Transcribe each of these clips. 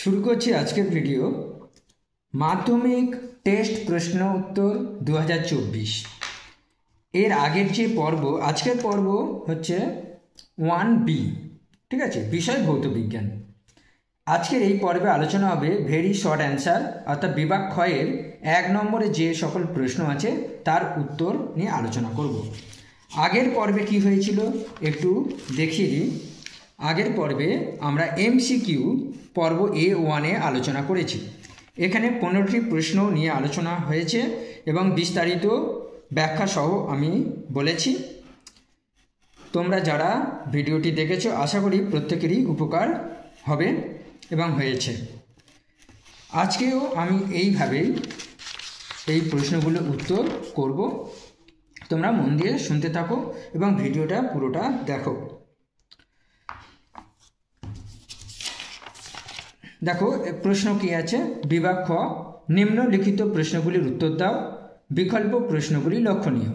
শুরু করছি আজকের ভিডিও মাধ্যমিক টেস্ট প্রশ্ন উত্তর 2024। এর আগের যে পর্ব, আজকের পর্ব হচ্ছে 1B, ঠিক আছে, বিষয় ভৌত বিজ্ঞান। আজকের এই পর্বে আলোচনা হবে ভেরি শর্ট অ্যান্সার, অর্থাৎ বিভাগ ক্ষয়ের 1 নম্বরে যে সকল প্রশ্ন আছে তার উত্তর নিয়ে আলোচনা করব। আগের পর্বে কি হয়েছিল একটু দেখিয়ে দিই। আগের পর্বে আমরা MCQ পর্ব A1-এ আলোচনা করেছি। এখানে 15টি প্রশ্ন নিয়ে আলোচনা হয়েছে এবং বিস্তারিত ব্যাখ্যা সহ আমি বলেছি। তোমরা যারা ভিডিওটি দেখেছো আশা করি প্রত্যেকেরই উপকার হবে এবং হয়েছে। আজকেও আমি এইভাবেই এই প্রশ্নগুলোর উত্তর করব। তোমরা মন দিয়ে শুনতে থাকো এবং ভিডিওটা পুরোটা দেখো। দেখো প্রশ্ন কি আছে। বিভাগ খ, নিম্নলিখিত প্রশ্নগুলির উত্তর দাও, বিকল্প প্রশ্নগুলি লক্ষণীয়।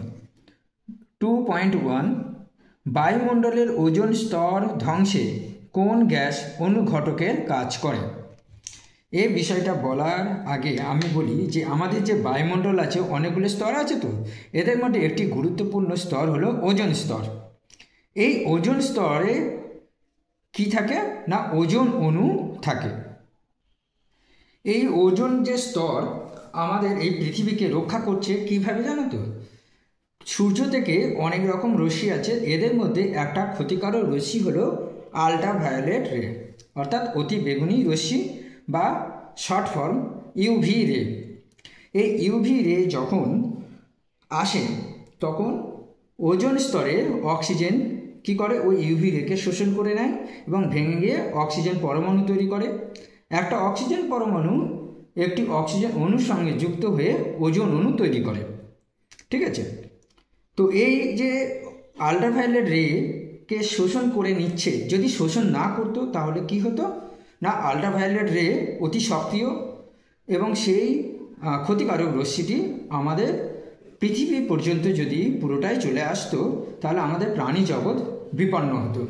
2.1 বায়ুমণ্ডলের ওজোন স্তর ধ্বংসে কোন গ্যাস অনুঘটকের কাজ করে? এই বিষয়টা বলার আগে আমি বলি যে আমাদের যে বায়ুমণ্ডল আছে অনেকগুলো স্তর আছে, তো এদের মধ্যে একটি গুরুত্বপূর্ণ স্তর হলো ওজোন স্তর। এই ওজোন স্তরে কি থাকে না, ওজোন অণু থাকে। এই ওজোন যে স্তর আমাদের এই পৃথিবীকে রক্ষা করছে কিভাবে জানো তো? সূর্য থেকে অনেক রকম রশ্মি আছে, এদের মধ্যে একটা ক্ষতিকারক রশ্মি হলো আল্ট্রাভায়োলেট রে, অর্থাৎ অতি বেগুনি রশ্মি বা শর্ট ফর্ম UV রে। এই UV রে যখন আসে তখন ওজোন স্তরের অক্সিজেন কি করে, ওই UV রেকে শোষণ করে নেয় এবং ভেঙে গিয়ে অক্সিজেন পরমাণু তৈরি করে। একটা অক্সিজেন পরমাণু একটি অক্সিজেন অণুর সঙ্গে যুক্ত হয়ে ওজোন অণু তৈরি করে, ঠিক আছে। তো এই যে আল্ট্রাভায়োলেট রেকে শোষণ করে নিচ্ছে, যদি শোষণ না করতো তাহলে কি হতো না, আল্ট্রাভায়োলেট রে অতি সক্রিয় এবং সেই ক্ষতিকারক রশ্মিটি আমাদের পৃথিবী পর্যন্ত যদি পুরোটাই চলে আসতো তাহলে আমাদের প্রাণী জগৎ বিপন্ন হতো।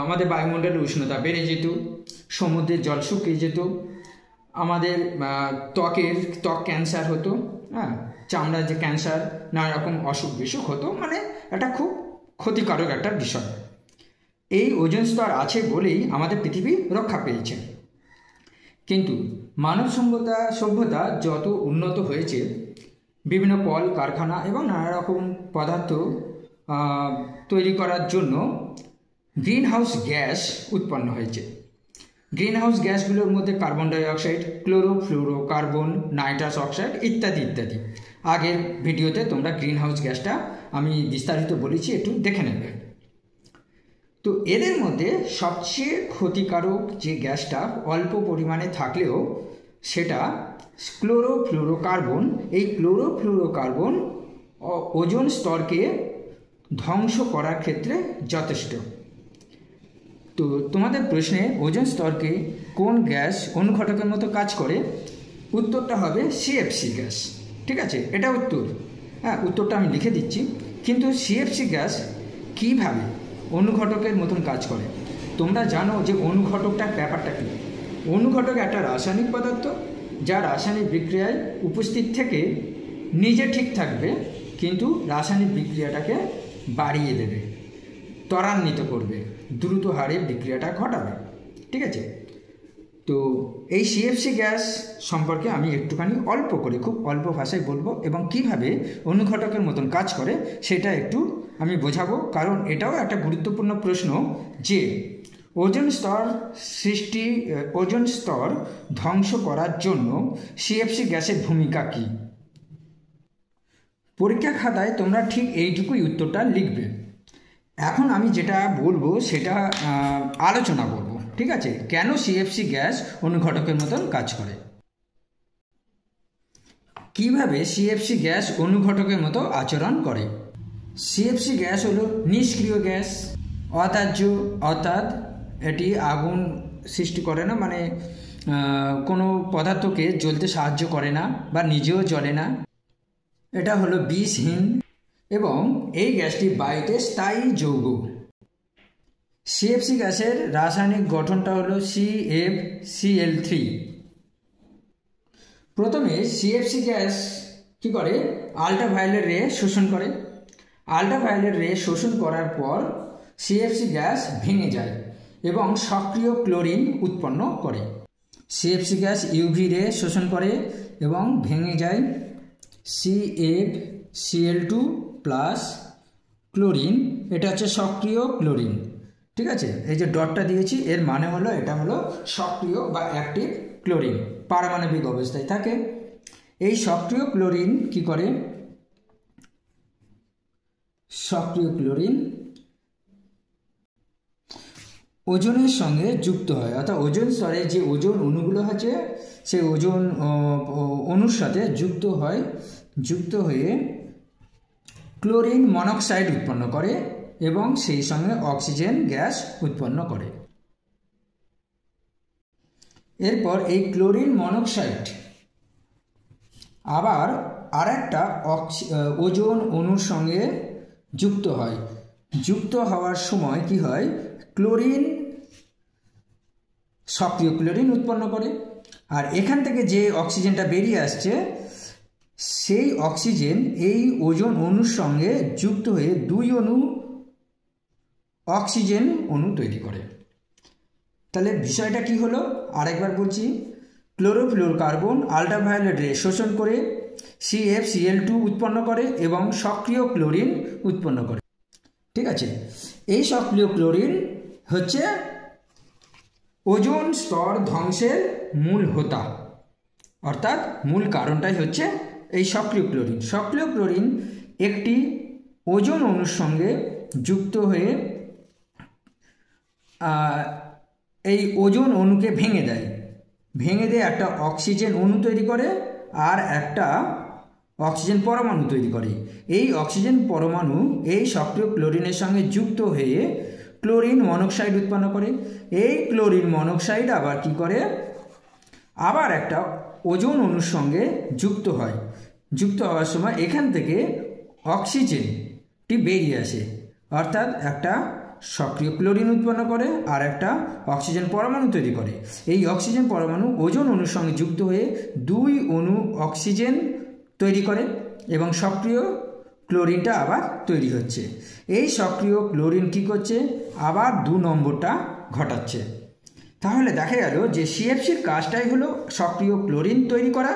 আমাদের বায়ুমণ্ডলের উষ্ণতা বেড়ে যেত, সমুদ্রের জল শুকিয়ে যেত, আমাদের ত্বক ক্যান্সার হতো, হ্যাঁ, চামড়ার যে ক্যান্সার, নানা রকম অসুখ বিসুখ হতো। মানে এটা খুব ক্ষতিকারক একটা বিষয়। এই ওজোন স্তর আছে বলেই আমাদের পৃথিবী রক্ষা পেয়েছে। কিন্তু মানব সভ্যতা যত উন্নত হয়েছে, বিভিন্ন কল কারখানা এবং নানা রকম পদার্থ তৈরি করার জন্য গ্রিন হাউস গ্যাস উৎপন্ন হয়েছে। গ্রিন হাউস গ্যাসগুলোর মধ্যে carbon dioxide, chlorofluorocarbon, nitrous oxide ইত্যাদি ইত্যাদি। আগের ভিডিওতে তোমরা গ্রিন হাউস গ্যাসটা আমি বিস্তারিত বলেছি, একটু দেখে নেবে। তো এদের মধ্যে সবচেয়ে ক্ষতিকারক যে গ্যাসটা অল্প পরিমাণে থাকলেও সেটা ক্লোরোফ্লুরোকার্বন। এই ক্লোরোফ্লুরোকার্বন ওজোন স্তরকে ধ্বংস করার ক্ষেত্রে যথেষ্ট। তো তোমাদের প্রশ্নে ওজোন স্তরকে কোন গ্যাস অনুঘটকের মতো কাজ করে, উত্তরটা হবে CFC গ্যাস, ঠিক আছে। এটা উত্তর, হ্যাঁ, উত্তরটা আমি লিখে দিচ্ছি। কিন্তু CFC গ্যাস কীভাবে অনুঘটকের মতন কাজ করে? তোমরা জানো যে অনুঘটকটার ব্যাপারটা কী। অনুঘটক একটা রাসায়নিক পদার্থ যা রাসায়নিক বিক্রিয়ায় উপস্থিত থেকে নিজে ঠিক থাকবে, কিন্তু রাসায়নিক বিক্রিয়াটাকে বাড়িয়ে দেবে, ত্বরান্বিত করবে, দ্রুত হারে বিক্রিয়াটা ঘটাবে, ঠিক আছে। তো এই CFC গ্যাস সম্পর্কে আমি একটুখানি অল্প করে, খুব অল্প ভাষায় বলবো এবং কিভাবে অনুঘটকের মতন কাজ করে সেটা একটু আমি বোঝাবো। কারণ এটাও একটা গুরুত্বপূর্ণ প্রশ্ন যে ওজোন স্তর ধ্বংস করার জন্য CFC গ্যাসের ভূমিকা কী। পরীক্ষা খাতায় তোমরা ঠিক এইটুকুই উত্তরটা লিখবে। এখন আমি যেটা বলবো সেটা আলোচনা করব, ঠিক আছে। কেন CFC গ্যাস অনুঘটকের মতন কাজ করে, কিভাবে CFC গ্যাস অনুঘটকের মতো আচরণ করে। CFC গ্যাস হলো নিষ্ক্রিয় গ্যাস, অদাহ্য, অর্থাৎ এটি আগুন সৃষ্টি করে না, মানে কোনো পদার্থকে জ্বলতে সাহায্য করে না বা নিজেও জ্বলে না। এটা হলো বিষহীন এবং এই গ্যাসটি বায়ুতে স্থায়ী যৌগ। সিএফসি গ্যাসের রাসায়নিক গঠনটা হলো CFCl3। প্রথমে সিএফসি গ্যাস কি করে, আল্ট্রাভায়োলেট রে শোষণ করে। আল্ট্রাভায়োলেট রে শোষণ করার পর সিএফসি গ্যাস ভেঙে যায় এবং সক্রিয় ক্লোরিন উৎপন্ন করে। সিএফসি গ্যাস ইউভি রে শোষণ করে এবং ভেঙে যায় CFCl2 প্লাস ক্লোরিন, এটা হচ্ছে সক্রিয় ক্লোরিন। ঠিক আছে, এই যে ডটটা দিয়েছি এর মানে হলো এটা হলো সক্রিয় বা অ্যাক্টিভ ক্লোরিন, পারমাণবিক অবস্থায় থাকে। এই সক্রিয় ক্লোরিন কি করে, সক্রিয় ক্লোরিন ওজনের সঙ্গে যুক্ত হয়, অর্থাৎ ওজোন স্তরে যে ওজোন অণুগুলো আছে সেই ওজোন অণুর সাথে যুক্ত হয়ে ক্লোরিন মনোক্সাইড উৎপন্ন করে এবং সেই সঙ্গে অক্সিজেন গ্যাস উৎপন্ন করে। এরপর এই ক্লোরিন মনোক্সাইড আবার আরেকটা ওজোন অণুর সঙ্গে যুক্ত হয়। যুক্ত হওয়ার সময় কি হয়, ক্লোরিন সক্রিয় ক্লোরিন উৎপন্ন করে। আর এখান থেকে যে অক্সিজেনটা বেরিয়ে আসছে সেই অক্সিজেন এই ওজোন অণুর সঙ্গে যুক্ত হয়ে দুই অণু অক্সিজেন অণু তৈরি করে। তাহলে বিষয়টা কি হলো আরেকবার বলছি, ক্লোরোফ্লোরোকার্বন আল্ট্রাভায়োলেট রে শোষণ করে CFCl2 উৎপন্ন করে এবং সক্রিয় ক্লোরিন উৎপন্ন করে। ঠিক আছে, এই সক্রিয় ক্লোরিন হচ্ছে ওজোন স্তর ধ্বংসের মূল হোতা, অর্থাৎ মূল কারণটাই হচ্ছে এই সক্রিয় ক্লোরিন। সক্রিয় ক্লোরিন একটি ওজোন অণুর সঙ্গে যুক্ত হয়ে এই ওজোন অণুকে ভেঙে দিয়ে একটা অক্সিজেন অণু তৈরি করে আর একটা অক্সিজেন পরমাণু তৈরি করে। এই অক্সিজেন পরমাণু এই সক্রিয় ক্লোরিনের সঙ্গে যুক্ত হয়ে ক্লোরিন মনোক্সাইড উৎপন্ন করে। এই ক্লোরিন মনোক্সাইড আবার কি করে, আবার একটা ওজোন অণুর সঙ্গে যুক্ত হয়। যুক্ত হওয়ার সময় এখান থেকে অক্সিজেনটি বেরিয়ে আসে, অর্থাৎ একটা সক্রিয় ক্লোরিন উৎপন্ন করে আর একটা অক্সিজেন পরমাণু তৈরি করে। এই অক্সিজেন পরমাণু ওজোন অণুর সঙ্গে যুক্ত হয়ে দুই অণু অক্সিজেন তৈরি করে এবং সক্রিয় ক্লোরিনটা আবার তৈরি হচ্ছে। এই সক্রিয় ক্লোরিন কি করছে, আবার 2 নম্বরটা ঘটাচ্ছে। তাহলে দেখা গেল যে সিএফসির কাজটাই হলো সক্রিয় ক্লোরিন তৈরি করা।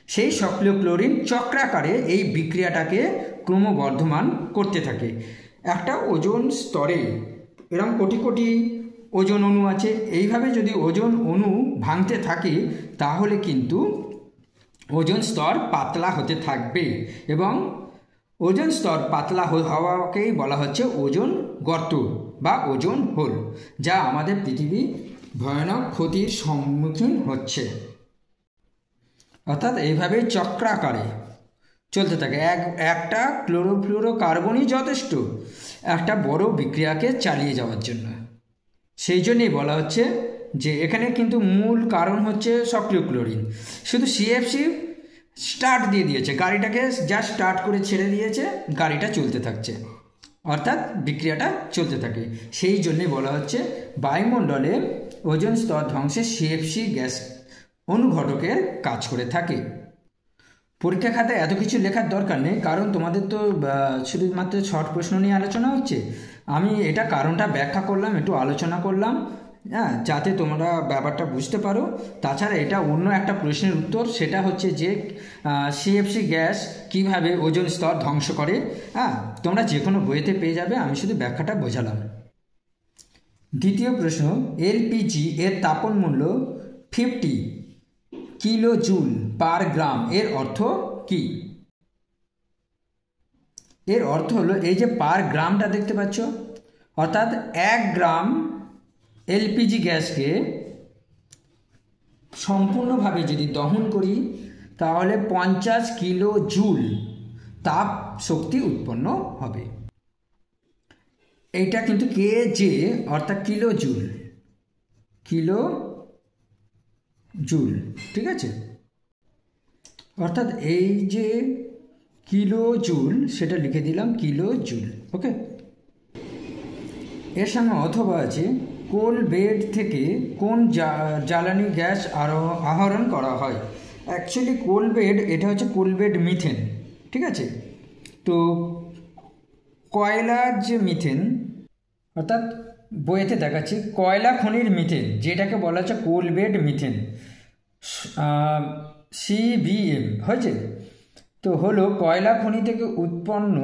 সেই সক্রিয় ক্লোরিন চক্রাকারে এই বিক্রিয়াটাকে ক্রমবর্ধমান করতে থাকে। একটা ওজোন স্তরে এরকম কোটি কোটি ওজোন অণু আছে, এইভাবে যদি ওজোন অণু ভাঙতে থাকে তাহলে কিন্তু ওজোন স্তর পাতলা হতে থাকবে এবং ওজোন স্তর পাতলা হওয়াকেই বলা হচ্ছে ওজোন গর্ত বা ওজোন হোল, যা আমাদের পৃথিবী ভয়ানক ক্ষতির সম্মুখীন হচ্ছে। অর্থাৎ এইভাবে চক্রাকারে চলতে থাকে। একটা ক্লোরোফ্লোরোকার্বনই যথেষ্ট একটা বড় বিক্রিয়াকে চালিয়ে যাওয়ার জন্য। সেই জন্যই বলা হচ্ছে যে এখানে কিন্তু মূল কারণ হচ্ছে সক্রিয় ক্লোরিন। শুধু সিএফসি স্টার্ট দিয়ে দিয়েছে, গাড়িটাকে যা স্টার্ট করে ছেড়ে দিয়েছে, গাড়িটা চলতে থাকছে, অর্থাৎ বিক্রিয়াটা চলতে থাকে। সেই জন্যে বলা হচ্ছে বায়ুমণ্ডলে ওজোন স্তর ধ্বংসে সিএফসি গ্যাস অনুঘটকের কাজ করে থাকে। পরীক্ষা খাতায় এত কিছু লেখার দরকার নেই, কারণ তোমাদের তো শুধুমাত্র শর্ট প্রশ্ন নিয়ে আলোচনা হচ্ছে। আমি এটা কারণটা ব্যাখ্যা করলাম, একটু আলোচনা করলাম, হ্যাঁ, যাতে তোমরা ব্যাপারটা বুঝতে পারো। তাছাড়া এটা অন্য একটা প্রশ্নের উত্তর, সেটা হচ্ছে যে সিএফসি গ্যাস কিভাবে ওজোন স্তর ধ্বংস করে। হ্যাঁ, তোমরা যে কোনো বইতে পেয়ে যাবে, আমি শুধু ব্যাখ্যাটা বোঝালাম। দ্বিতীয় প্রশ্ন, এলপিজি এর তাপন মূল্য 50 কিলো জুল পার গ্রাম, এর অর্থ কি? এর অর্থ হলো এই যে পার গ্রামটা দেখতে পাচ্ছ, অর্থাৎ 1 গ্রাম এলপিজি গ্যাসকে সম্পূর্ণভাবে যদি দহন করি তাহলে 50 কিলো জুল তাপ শক্তি উৎপন্ন হবে। এইটা কিন্তু কেজে অর্থাৎ কিলো জুল, ঠিক আছে। অর্থাৎ এই যে কিলো জুল সেটা লিখে দিলাম কিলো জুল, ওকে। এর সঙ্গে অথবা আছে কোল বেড থেকে কোন জ্বালানি গ্যাস আহরণ করা হয়। অ্যাকচুয়ালি কোল বেড এটা হচ্ছে কোল বেড মিথেন, ঠিক আছে। তো কয়লার যে মিথেন, অর্থাৎ বইয়েতে দেখাচ্ছি কয়লা খনির মিথেন, যেটাকে বলা হচ্ছে কোল বেড মিথেন, CBM হয়েছে। তো হলো কয়লা খনি থেকে উৎপন্ন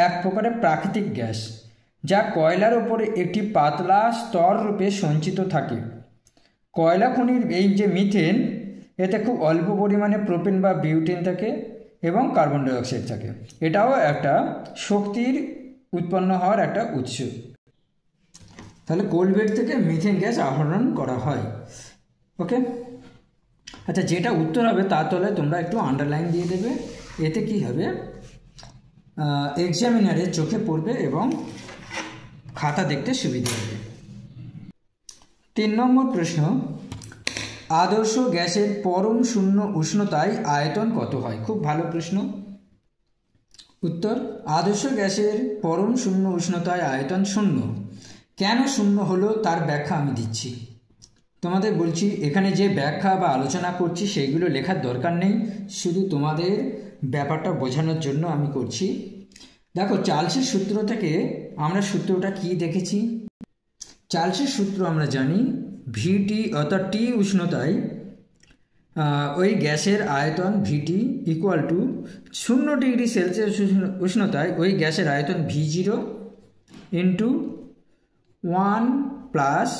এক প্রকারের প্রাকৃতিক গ্যাস, যা কয়লার ওপরে একটি পাতলা স্তর রূপে সঞ্চিত থাকে। কয়লা খনির এই যে মিথেন, এতে খুব অল্প পরিমাণে প্রোপেন বা বিউটেন থাকে এবং কার্বন ডাইঅক্সাইড থাকে। এটাও একটা শক্তির উৎপন্ন হওয়ার একটা উৎস। তাহলে কোল বেড থেকে মিথেন গ্যাস আহরণ করা হয়। ওকে, আচ্ছা, যেটা উত্তর হবে তার তলে তোমরা একটু আন্ডারলাইন দিয়ে দেবে। এতে কি হবে, এক্সামিনারের চোখে পড়বে এবং খাতা দেখতে সুবিধা হবে। 3 নম্বর প্রশ্ন, আদর্শ গ্যাসের পরম শূন্য উষ্ণতায় আয়তন কত হয়? খুব ভালো প্রশ্ন। উত্তর, আদর্শ গ্যাসের পরম শূন্য উষ্ণতায় আয়তন 0। কেন 0 হলো তার ব্যাখ্যা আমি দিচ্ছি। তোমাদের বলছি, এখানে যে ব্যাখ্যা বা আলোচনা করছি সেইগুলো লেখার দরকার নেই, শুধু তোমাদের ব্যাপারটা বোঝানোর জন্য আমি করছি। দেখো, চার্লসের সূত্র থেকে আমরা সূত্রটা কি দেখেছি। চার্লসের সূত্র আমরা জানি, ভিটি অর্থাৎ টি উষ্ণতায় ওই গ্যাসের আয়তন V T equal to 0 degree Celsius উষ্ণতায় ওই গ্যাসের আয়তন V0 ইন্টু 1 প্লাস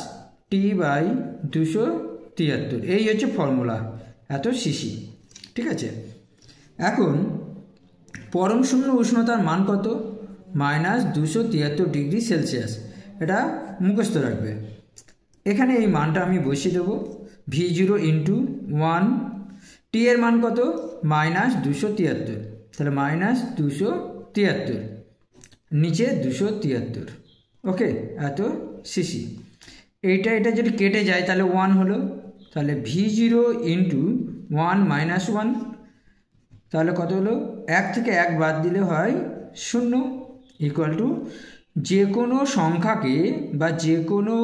T/273। এই হচ্ছে ফর্মুলা, এত সিসি, ঠিক আছে। এখন পরম শূন্য উষ্ণতার মান কত? -273 ডিগ্রি সেলসিয়াস। এটা মুখস্থ রাখবে। এখানে এই মানটা আমি বসিয়ে দেবো, V0 ইন্টু 1, টি এর মান কত? -273, তাহলে -273, নিচে 273। ওকে, এত সিসি। এটা যদি কেটে যায় তাহলে 1 হলো, তাহলে V0 ইন্টু 1 - 1, তাহলে কত হলো? 1 থেকে 1 বাদ দিলে হয় 0, ইকুয়াল টু যে কোনো সংখ্যাকে বা যে কোনো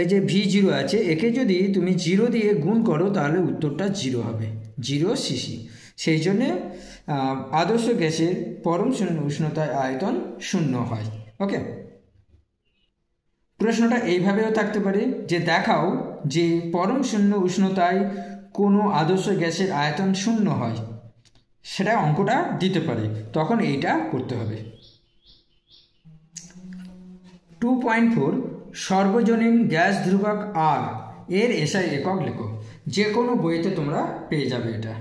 এই যে V0 আছে, একে যদি তুমি 0 দিয়ে গুণ করো তাহলে উত্তরটা 0 হবে, 0 সিসি। সেই জন্যে আদর্শ গ্যাসের পরম শূন্য উষ্ণতায় আয়তন 0 হয়। ওকে, প্রশ্নটা এইভাবেও থাকতে পারে যে দেখাও যে পরম শূন্য উষ্ণতায় কোনো আদর্শ গ্যাসের আয়তন 0 হয়, সেটা অঙ্কটা দিতে পারে, তখন এইটা করতে হবে। 2.4 সর্বজনীন গ্যাস ধ্রুবক R এর এসআই একক লেখো। যে কোনো বইতে তোমরা পেয়ে যাবে। এটা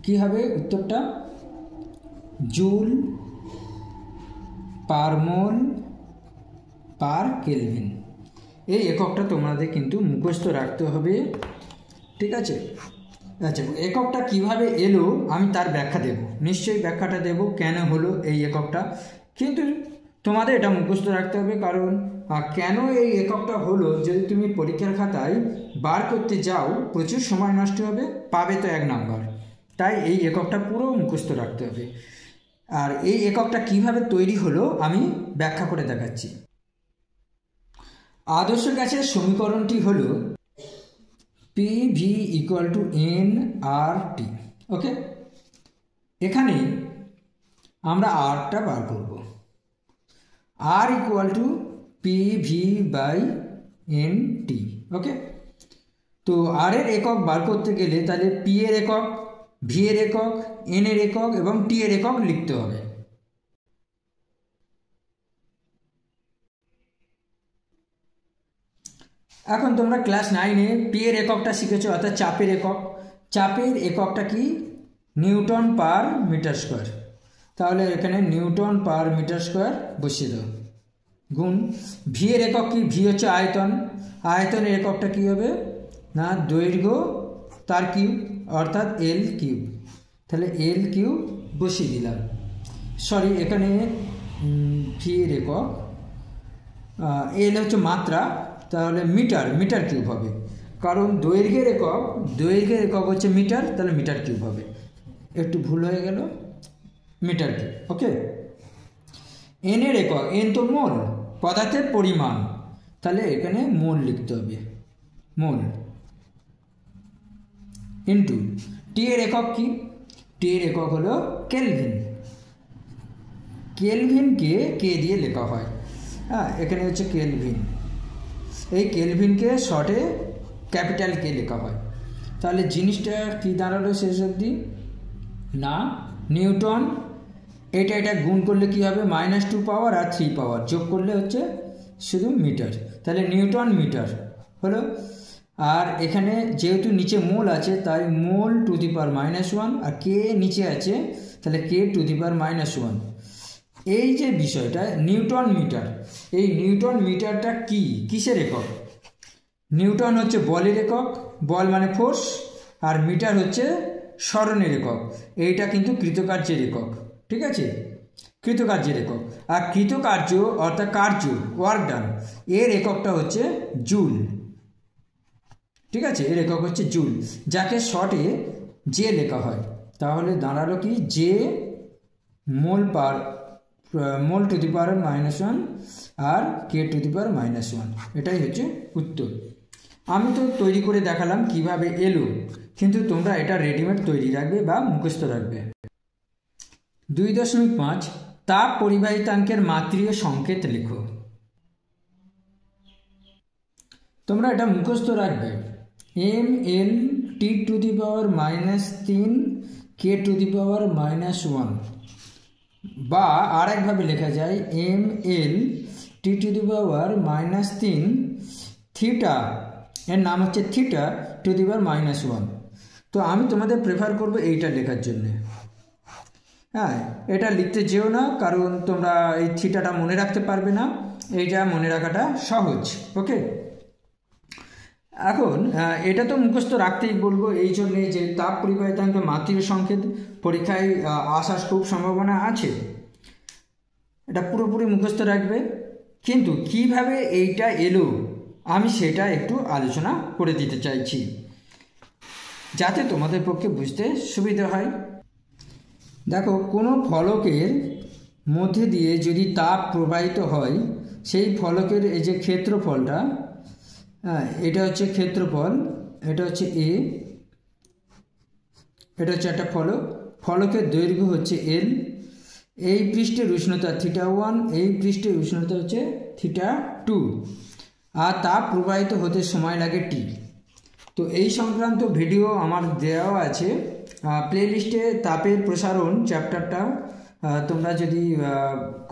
কি হবে উত্তরটা? জুল পার মোল পার কেলভিন। এই এককটা তোমাদের কিন্তু মুখস্থ রাখতে হবে, ঠিক আছে। আচ্ছা, এককটা কিভাবে এলো আমি তার ব্যাখ্যা দেব, নিশ্চয়ই ব্যাখ্যাটা দেব কেন হলো এই এককটা, কিন্তু তোমাদের এটা মুখস্থ রাখতে হবে। কারণ কেন এই এককটা হলো যদি তুমি পরীক্ষার খাতায় বার করতে যাও প্রচুর সময় নষ্ট হবে, পাবে তো 1 নাম্বার। তাই এই এককটা পুরো মুখস্থ রাখতে হবে। আর এই এককটা কিভাবে তৈরি হলো আমি ব্যাখ্যা করে দেখাচ্ছি। আদর্শ গ্যাসের সমীকরণটি হলো PV ইকুয়াল টু nRT। ওকে, এখানে আমরা আরটা বার করব, R ইকুয়াল টু PV/NT। ওকে, তো আর এর একক বার করতে গেলে তাহলে P এর একক, V এর একক, N এর একক এবং T এর একক লিখতে হবে। এখন তোমরা ক্লাস 9-এ P এর এককটা শিখেছো, অর্থাৎ চাপের একক। চাপের এককটা কি? Newton per metre square. তাহলে এখানে নিউটন পার মিটার স্কোয়ার বসিয়ে দাও, গুণ V এর একক কি? V হচ্ছে আয়তন, আয়তনের এককটা কি হবে না দৈর্ঘ্য তার কিউব, অর্থাৎ L কিউব। তাহলে L কিউব বসিয়ে দিলাম। সরি, এখানে V এর একক, L হচ্ছে মাত্রা, তাহলে মিটার কিউব হবে, কারণ দৈর্ঘ্যের একক হচ্ছে মিটার, তাহলে মিটার কিউব হবে। একটু ভুল হয়ে গেল, মিটার কিউব। ওকে, এনের একক, এন তো মোল, পদার্থের পরিমাণ, তাহলে এখানে মোল লিখতে হবে, মোল, ইন্টু টি এর একক কি, টি এর একক হলো কেলভিন, কেলভিনকে কে দিয়ে লেখা হয়, হ্যাঁ এখানে হচ্ছে কেলভিন, এই কেলভিনকে শর্টে ক্যাপিটাল কে লেখা হয়। তাহলে জিনিসটা কি দাঁড়ালো শেষ অবধি, না নিউটন, এটা গুণ করলে কি হবে, -2 পাওয়ার আর 3 পাওয়ার যোগ করলে হচ্ছে শুধু মিটার, তাহলে নিউটন মিটার হলো। আর এখানে যেহেতু নিচে মোল আছে তাই মোল টু দি পাওয়ার -1, আর কে নিচে আছে তাহলে কে টু দি পাওয়ার -1। এই যে বিষয়টা নিউটন মিটার, এই নিউটন মিটারটা কি, কিসের একক, নিউটন হচ্ছে বলের একক, বল মানে ফোর্স, আর মিটার হচ্ছে স্মরণের একক, এইটা কিন্তু কৃতকার্যের একক, ঠিক আছে, কৃতকার্যের একক। আর কৃতকার্য অর্থাৎ কার্য, ওয়ার্ক ডান, এর এককটা হচ্ছে জুল, ঠিক আছে, এর একক হচ্ছে জুল, যাকে শর্টে জে লেখা হয়। তাহলে দাঁড়ালো কি, J mole to the power -1 আর কে টু দি পাওয়ার -1, এটাই হচ্ছে উত্তর। আমি তো তৈরি করে দেখালাম কিভাবে এলো, কিন্তু তোমরা এটা রেডিমেড তৈরি রাখবে বা মুখস্থ রাখবে। 2.5 তাপ পরিবাহিতাঙ্কের মাত্রীয় সংকেত লেখো। তোমরা এটা মুখস্থ রাখবে, ml t to the power -3 k to the power -1, বা আর একভাবে লেখা যায় ml t to the power -3 theta, এর নাম হচ্ছে থিটা টু দি পাওয়ার -1। তো আমি তোমাদের প্রেফার করব এইটা লেখার জন্যে, হ্যাঁ এটা লিখতে যেও না, কারণ তোমরা এই থিটাটা মনে রাখতে পারবে না, এইটা মনে রাখাটা সহজ, ওকে। এখন এটা তো মুখস্থ রাখতেই বলবো, এই জন্যে যে তাপ পরিবাহিতাঙ্কের মাত্রীয় সংকেত পরীক্ষায় আসার খুব সম্ভাবনা আছে, এটা পুরোপুরি মুখস্থ রাখবে। কিন্তু কিভাবে এইটা এলো আমি সেটা একটু আলোচনা করে দিতে চাইছি, যাতে তোমাদের পক্ষে বুঝতে সুবিধা হয়। দেখো, কোনো ফলকের মধ্যে দিয়ে যদি তাপ প্রবাহিত হয়, সেই ফলকের এই যে ক্ষেত্রফলটা, এটা হচ্ছে ক্ষেত্রফল, এটা হচ্ছে এ, এটা হচ্ছে একটা ফলক, ফলকের দৈর্ঘ্য হচ্ছে এল, এই পৃষ্ঠের উষ্ণতা θ1, এই পৃষ্ঠের উষ্ণতা হচ্ছে θ2, আর তাপ প্রবাহিত হতে সময় লাগে টি। তো এই সংক্রান্ত ভিডিও আমার দেওয়া আছে প্লেলিস্টে, তাপের প্রসারণ চ্যাপ্টারটা তোমরা যদি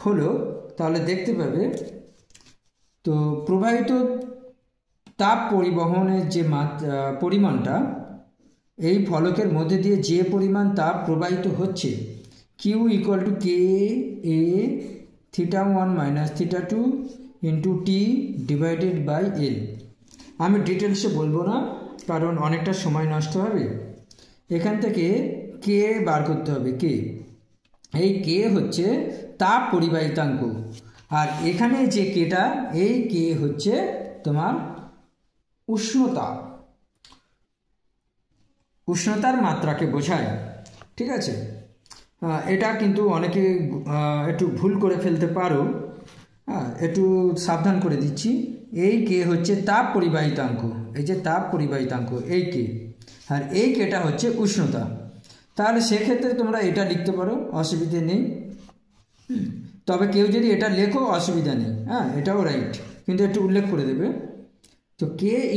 খোলো তাহলে দেখতে পাবে। তো প্রবাহিত তাপ পরিবহনের যে পরিমাণটা, এই ফলকের মধ্যে দিয়ে যে পরিমাণ তাপ প্রবাহিত হচ্ছে, Q = K A θ1 - θ2 into T divided by L. আমি ডিটেলসে বলবো না, কারণ অনেকটা সময় নষ্ট হবে। এখান থেকে কে বার করতে হবে, কে, এই কে হচ্ছে তাপ পরিবাহিতাঙ্ক, আর এখানে যে কেটা, এই কে হচ্ছে তোমার উষ্ণতা, উষ্ণতার মাত্রাকে বোঝায়, ঠিক আছে। এটা কিন্তু অনেকে একটু ভুল করে ফেলতে পারো, একটু সাবধান করে দিচ্ছি। এই কে হচ্ছে তাপ পরিবাহিতাঙ্ক, এই যে তাপ পরিবাহিতাঙ্ক এই কে, আর এই কেটা হচ্ছে উষ্ণতা। তাহলে সেক্ষেত্রে তোমরা এটা লিখতে পারো, অসুবিধে নেই। তবে কেউ যদি এটা লেখো অসুবিধা নেই, হ্যাঁ এটাও রাইট, কিন্তু একটু উল্লেখ করে দেবে। তো কে =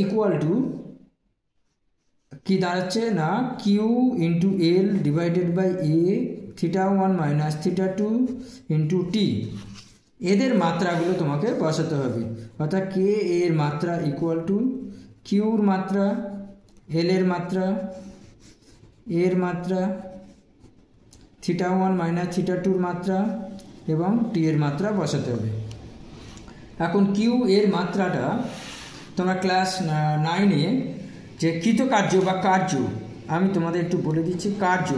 কি দাঁড়াচ্ছে না, Q into L divided by A θ1 - θ2 into T. এদের মাত্রাগুলো তোমাকে বসাতে হবে, অর্থাৎ কে এর মাত্রা = কিউর মাত্রা, এল এর মাত্রা, এর মাত্রা, θ1 - θ2 মাত্রা এবং টি এর মাত্রা বসাতে হবে। এখন কিউ এর মাত্রাটা তোমরা ক্লাস 9-এ যে কৃতকার্য বা কার্য, আমি তোমাদের একটু বলে দিচ্ছি, কার্য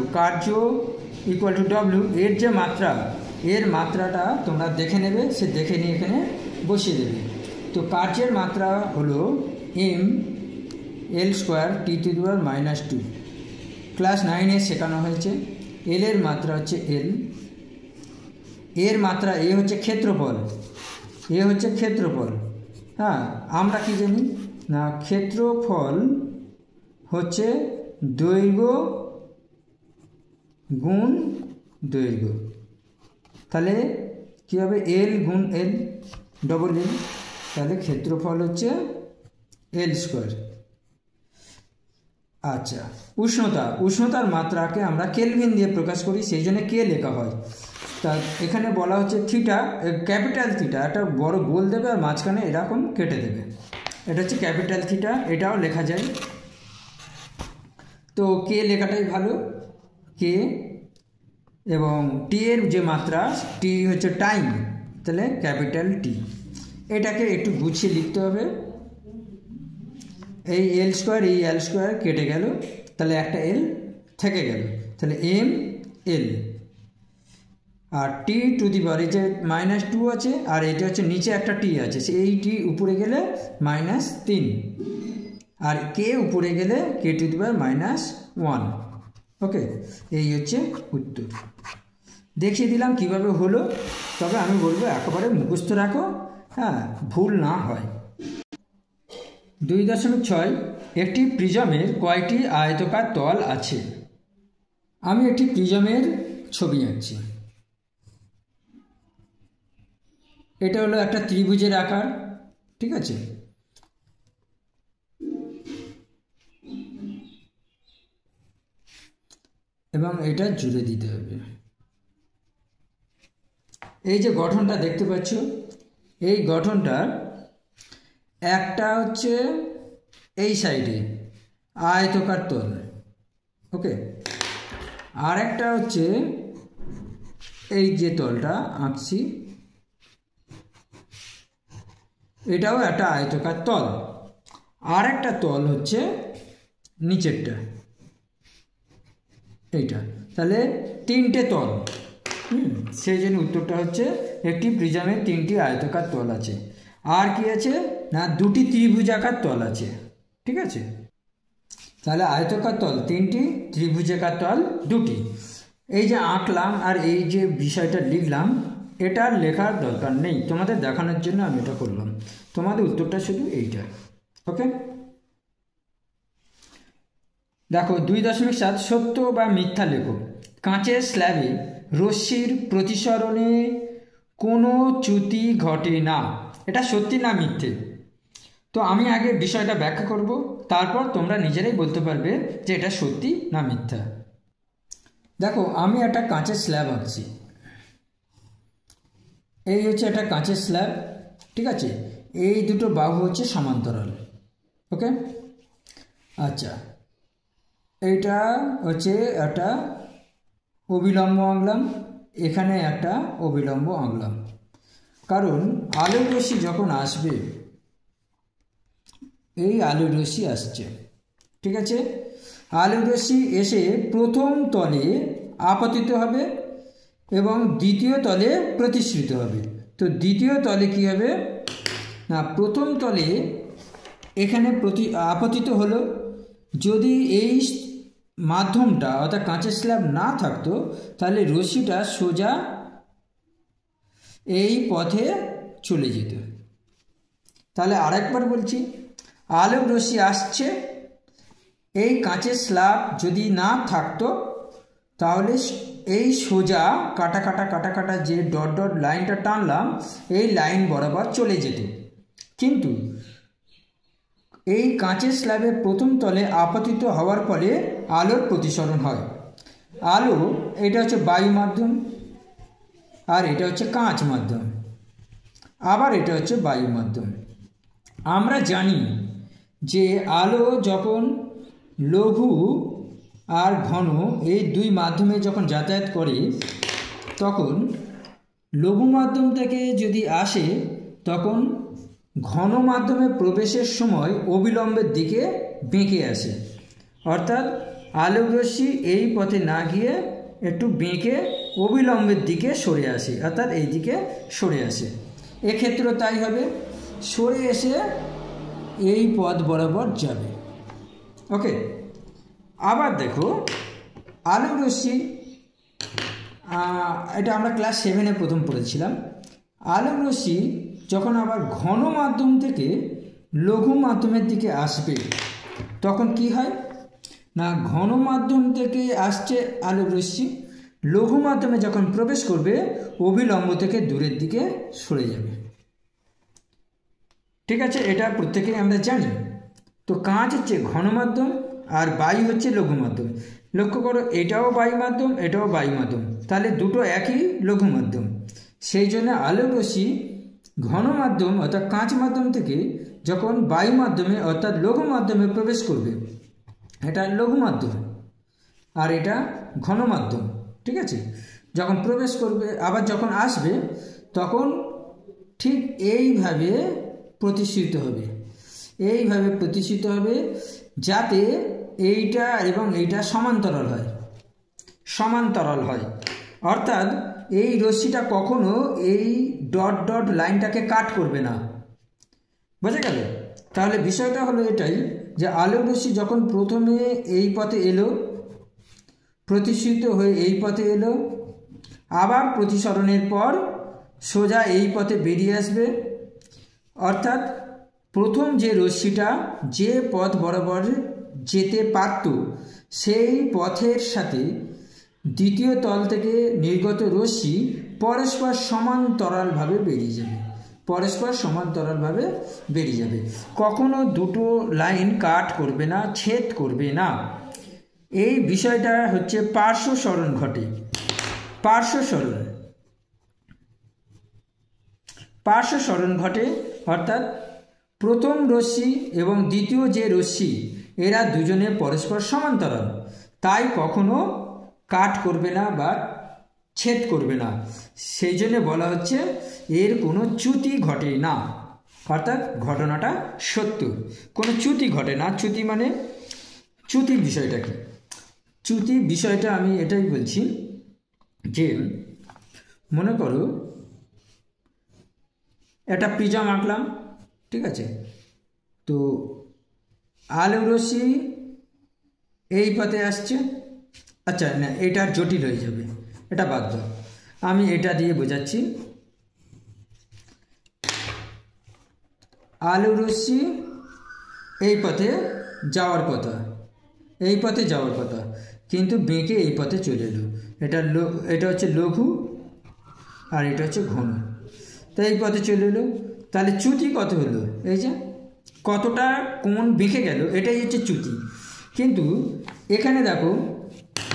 = W, এর যে মাত্রা, এর মাত্রাটা তোমরা দেখে নেবে, সে দেখে নিয়ে এখানে বসিয়ে দেবে। তো কার্যের মাত্রা হলো mL² T⁻², ক্লাস 9-এ শেখানো হয়েছে। এল এর মাত্রা হচ্ছে এল, এর মাত্রা এ হচ্ছে ক্ষেত্রফল, এ হচ্ছে ক্ষেত্রফল। হ্যাঁ, আমরা কি জানি না ক্ষেত্রফল হচ্ছে দৈর্ঘ্য গুণ দৈর্ঘ্য। তাহলে কী হবে এল গুণ এল ডবল এল, তাহলে ক্ষেত্রফল হচ্ছে এল স্কোয়ার। আচ্ছা, উষ্ণতা, উষ্ণতার মাত্রাকে আমরা কেলভিন দিয়ে প্রকাশ করি, সেই জন্য কে লেখা হয়। তা এখানে বলা হচ্ছে থিটা, ক্যাপিটাল থিটা, একটা বড় গোল দেবে আর মাঝখানে এরকম কেটে দেবে, এটা হচ্ছে ক্যাপিটাল থিটা, এটাও লেখা যায়। তো কে লেখাটাই ভালো, কে, এবং টি এর যে মাত্রা, টি হচ্ছে টাইম, তাহলে ক্যাপিটাল টি। এটাকে একটু গুছিয়ে লিখতে হবে। এই এল স্কোয়ার, এই এল স্কোয়ার কেটে গেল, তাহলে একটা এল থেকে গেল, তাহলে M L. R T two the পাওয়ার, এই যে -2 আছে, আর এটা হচ্ছে নিচে একটা টি আছে, এই টি উপরে গেলে -3, আর কে উপরে গেলে কে টু দি পাওয়ার -1। ওকে, এই হচ্ছে উত্তর। দেখিয়ে দিলাম কিভাবে হলো, তবে আমি বলবো একেবারে মুখস্থ রাখো, হ্যাঁ, ভুল না হয়। 2.6 একটি প্রিজমের কয়টি আয়তাকার তল আছে? আমি একটি প্রিজমের ছবি আঁকছি। এটা হলো একটা ত্রিভুজের আকার, ঠিক আছে। এবং এটা জুড়ে দিতে হবে। এই যে গঠনটা দেখতে পাচ্ছ, এই গঠনটার একটা হচ্ছে এই সাইডে আয়তাকার তল, ওকে, আর একটা হচ্ছে এই যে তলটা আঁকছি, এটাও একটা আয়তাকার তল, আর একটা তল হচ্ছে নিচেরটা, এইটা, তাহলে তিনটে তল। সেই জন্য উত্তরটা হচ্ছে একটি প্রিজমের 3টি আয়তাকার তল আছে। আর কি আছে না, 2টি ত্রিভুজাকার তল আছে, ঠিক আছে। তাহলে আয়তাকার তল 3টি, ত্রিভুজাকার তল 2টি। এই যে আঁকলাম আর এই যে বিষয়টা লিখলাম, এটা লেখার দরকার নেই, তোমাদের দেখানোর জন্য আমি এটা করলাম। তোমাদের উত্তরটা শুধু এইটা, ওকে। দেখো 2.7 সত্য বা মিথ্যা লেখো। কাঁচের স্ল্যাবে রশ্মির প্রতিসরণে কোনো চ্যুতি ঘটে না, এটা সত্যি না মিথ্যে? তো আমি আগে বিষয়টা ব্যাখ্যা করব, তারপর তোমরা নিজেরাই বলতে পারবে যে এটা সত্যি না মিথ্যা। দেখো আমি একটা কাঁচের স্ল্যাব আঁকছি, এই হচ্ছে একটা কাঁচের স্ল্যাব, ঠিক আছে। এই দুটো বাহু হচ্ছে সমান্তরাল, ওকে। আচ্ছা, এইটা হচ্ছে একটা অবিলম্ব আঁকলাম, এখানে একটা অবিলম্ব আঁকলাম, কারণ আলোর রশ্মি যখন আসবে, এই আলোর রশ্মি আসছে, ঠিক আছে। আলোর রশ্মি এসে প্রথম তলে আপতিত হবে এবং দ্বিতীয় তলে প্রতিসৃত হবে। তো দ্বিতীয় তলে কি হবে না, প্রথম তলে এখানে আপতিত হলো। যদি এই মাধ্যমটা অর্থাৎ কাঁচের স্ল্যাব না থাকতো, তাহলে রশ্মিটা সোজা এই পথে চলে যেত। তাহলে আরেকবার বলছি, আলোক রশ্মি আসছে, এই কাঁচের স্ল্যাব যদি না থাকতো, তাহলে এই সোজা কাটা কাটা কাটা কাটা যে ডট ডট লাইনটা টানলাম, এই লাইন বরাবর চলে যেত। কিন্তু এই কাঁচের স্ল্যাবের প্রথম তলে আপতিত হওয়ার ফলে আলোর প্রতিসরণ হয়। আলো, এটা হচ্ছে বায়ু মাধ্যম, আর এটা হচ্ছে কাঁচ মাধ্যম, আবার এটা হচ্ছে বায়ু মাধ্যম। আমরা জানি যে আলো যখন লঘু আর ঘন এই দুই মাধ্যমে যখন যাতায়াত করে, তখন লঘু মাধ্যম থেকে যদি আসে, তখন ঘন মাধ্যমে প্রবেশের সময় অবিলম্বের দিকে বেঁকে আসে, অর্থাৎ আলোক রশ্মি এই পথে না গিয়ে একটু বেঁকে অবিলম্বের দিকে সরে আসে, অর্থাৎ এই দিকে সরে আসে। এক্ষেত্রে তাই হবে, সরে এসে এই পথ বরাবর যাবে, ওকে। আবার দেখো আলোক রশ্মি এটা আমরা ক্লাস 7-এ প্রথম পড়েছিলাম। আলোক রশ্মি যখন আবার ঘন মাধ্যম থেকে লঘু মাধ্যমের দিকে আসবে তখন কি হয় না, ঘন মাধ্যম থেকে আসছে আলোক রশ্মি, লঘু মাধ্যমে যখন প্রবেশ করবে অভিলম্ব থেকে দূরের দিকে সরে যাবে। ঠিক আছে, এটা প্রত্যেকেই আমরা জানি। তো কাঁচ হচ্ছে ঘন মাধ্যম আর বায়ু হচ্ছে লঘু মাধ্যম। লক্ষ্য করো, এটাও বায়ু মাধ্যম, এটাও বায়ু মাধ্যম, তাহলে দুটো একই লঘু মাধ্যম। সেই জন্য আলোক রশ্মি ঘন মাধ্যম অর্থাৎ কাঁচ মাধ্যম থেকে যখন বায়ু মাধ্যমে অর্থাৎ লঘু মাধ্যমে প্রবেশ করবে, এটা লঘু মাধ্যম আর এটা ঘন মাধ্যম। ঠিক আছে, যখন প্রবেশ করবে আবার যখন আসবে তখন ঠিক এইভাবে প্রতিষ্ঠিত হবে, এইভাবে প্রতিষ্ঠিত হবে যাতে এইটা এবং এইটা সমান্তরাল হয়, সমান্তরাল হয়। অর্থাৎ এই রশ্মিটা কখনো এই ডট ডট লাইনটাকে কাট করবে না। বোঝা গেল? তাহলে বিষয়টা হলো এটাই যে আলোক রশ্মি যখন প্রথমে এই পথে এলো, প্রতিষ্ঠিত হয়ে এই পথে এলো, আবার প্রতিসরণের পর সোজা এই পথে বেরিয়ে আসবে। অর্থাৎ প্রথম যে রশ্মিটা যে পথ বরাবর যেতে পারত সেই পথের সাথে দ্বিতীয় তল থেকে নির্গত রশ্মি পরস্পর সমান্তরালভাবে বেরিয়ে যাবে, পরস্পর সমান্তরালভাবে বেরিয়ে যাবে। কখনো দুটো লাইন কাট করবে না, ছেদ করবে না। এই বিষয়টা হচ্ছে পার্শ্ব সরণ ঘটে। পার্শ্ব সরণ ঘটে অর্থাৎ প্রথম রশ্মি এবং দ্বিতীয় যে রশ্মি এরা দুজনে পরস্পর সমান্তরাল, তাই কখনো কাট করবে না বা ছেদ করবে না। সেই জন্য বলা হচ্ছে এর কোনো চ্যুতি ঘটে না, অর্থাৎ ঘটনাটা সত্য, কোনো চ্যুতি ঘটে না। চ্যুতি মানে চ্যুতির বিষয়টা কি? চ্যুতির বিষয়টা আমি এটাই বলছি যে মনে করো একটা প্রিজম আঁকলাম, ঠিক আছে, তো আলোক রশ্মি এই পথে আসছে। আচ্ছা না, এটা জটিল হয়ে যাবে, এটা বাদ দাও, আমি এটা দিয়ে বোঝাচ্ছি। আলোক রশ্মি এই পথে যাওয়ার কথা, এই পথে যাওয়ার কথা, কিন্তু বেঁকে এই পথে চলে এলো। এটা হচ্ছে লঘু আর এটা হচ্ছে ঘন, তাই এই পথে চলে এলো। তাহলে চ্যুতি কত হলো? এই যে কতটা কোণ বেঁকে গেল, এটাই হচ্ছে চ্যুতি। কিন্তু এখানে দেখো,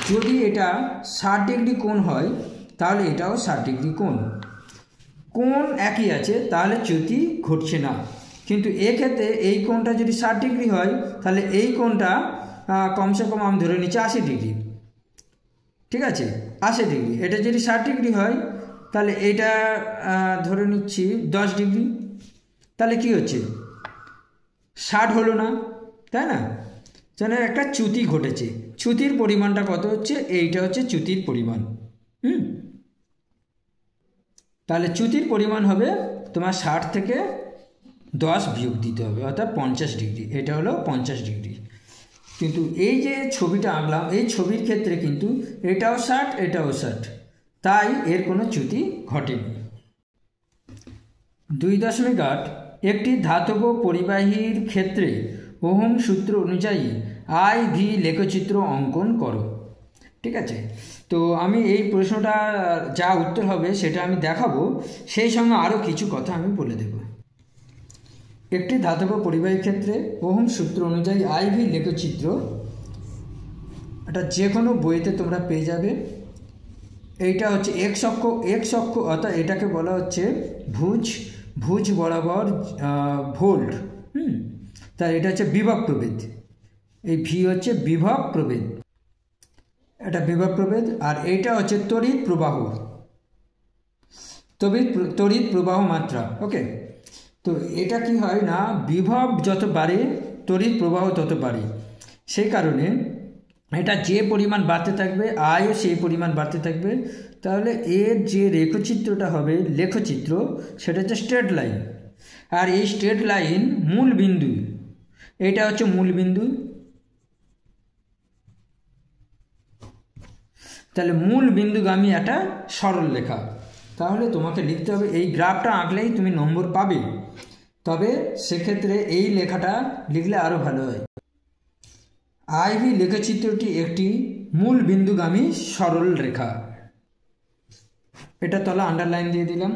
যদি এটা 60 ডিগ্রি কোণ হয় তাহলে এটাও 60 ডিগ্রি কোণ, কোণ একই আছে, তাহলে চ্যুতি ঘটছে না। কিন্তু এক্ষেত্রে এই কোণটা যদি 60 ডিগ্রি হয় তাহলে এই কোণটা কমসে কম আমি ধরে নিচ্ছি 80 ডিগ্রি। ঠিক আছে, 80 ডিগ্রি। এটা যদি 60 ডিগ্রি হয় তাহলে এটা ধরে নিচ্ছি 10 ডিগ্রি। তাহলে কি হচ্ছে? 60 হলো না, তাই না? যেন একটা চ্যুতি ঘটেছে। চ্যুতির পরিমাণটা কত হচ্ছে? এইটা হচ্ছে চ্যুতির পরিমাণ। তাহলে চ্যুতির পরিমাণ হবে তোমার 60 থেকে 10 বিয়োগ দিতে হবে, অর্থাৎ 50 ডিগ্রি। এটা হলো 50 ডিগ্রি। কিন্তু এই যে ছবিটা আঁকলাম, এই ছবির ক্ষেত্রে কিন্তু এটাও 60, এটাও 60, তাই এর কোনো চ্যুতি ঘটেনি। 2.8 একটি ধাতব পরিবাহীর ক্ষেত্রে ওহম সূত্র অনুযায়ী IV লেখচিত্র অঙ্কন করো। ঠিক আছে, তো আমি এই প্রশ্নটা যা উত্তর হবে সেটা আমি দেখাবো, সেই সঙ্গে আরও কিছু কথা আমি বলে দেব। একটি ধাতব পরিবাহীর ক্ষেত্রে ওহম সূত্র অনুযায়ী IV লেখচিত্র, এটা যে কোনো বইতে তোমরা পেয়ে যাবে। এইটা হচ্ছে এক্স অক্ষ অর্থাৎ এটাকে বলা হচ্ছে ভুজ বরাবর ভোল্ট। তাই এটা হচ্ছে বিভব প্রভেদ। এই ভি হচ্ছে বিভব প্রভেদ, এটা বিভব প্রভেদ। আর এইটা হচ্ছে তড়িৎ প্রবাহ মাত্রা। ওকে, তো এটা কি হয় না, বিভব যত বাড়ে তড়িৎ প্রবাহ তত বাড়ে। সেই কারণে এটা যে পরিমাণ বাড়তে থাকবে আয়ও সেই পরিমাণ বাড়তে থাকবে। তাহলে এর যে লেখচিত্রটা হবে, লেখচিত্র, সেটা হচ্ছে স্ট্রেট লাইন। আর এই স্ট্রেট লাইন মূল বিন্দু, এটা হচ্ছে মূল বিন্দু। তাহলে মূল বিন্দুগামী একটা সরল রেখা। তাহলে তোমাকে লিখতে হবে, এই গ্রাফটা আঁকলেই তুমি নম্বর পাবে, তবে সেক্ষেত্রে এই লেখাটা লিখলে আরও ভালো হয়। আইভি লেখচিত্রটি একটি মূল বিন্দুগামী সরল রেখা। এটা তলা আন্ডারলাইন দিয়ে দিলাম,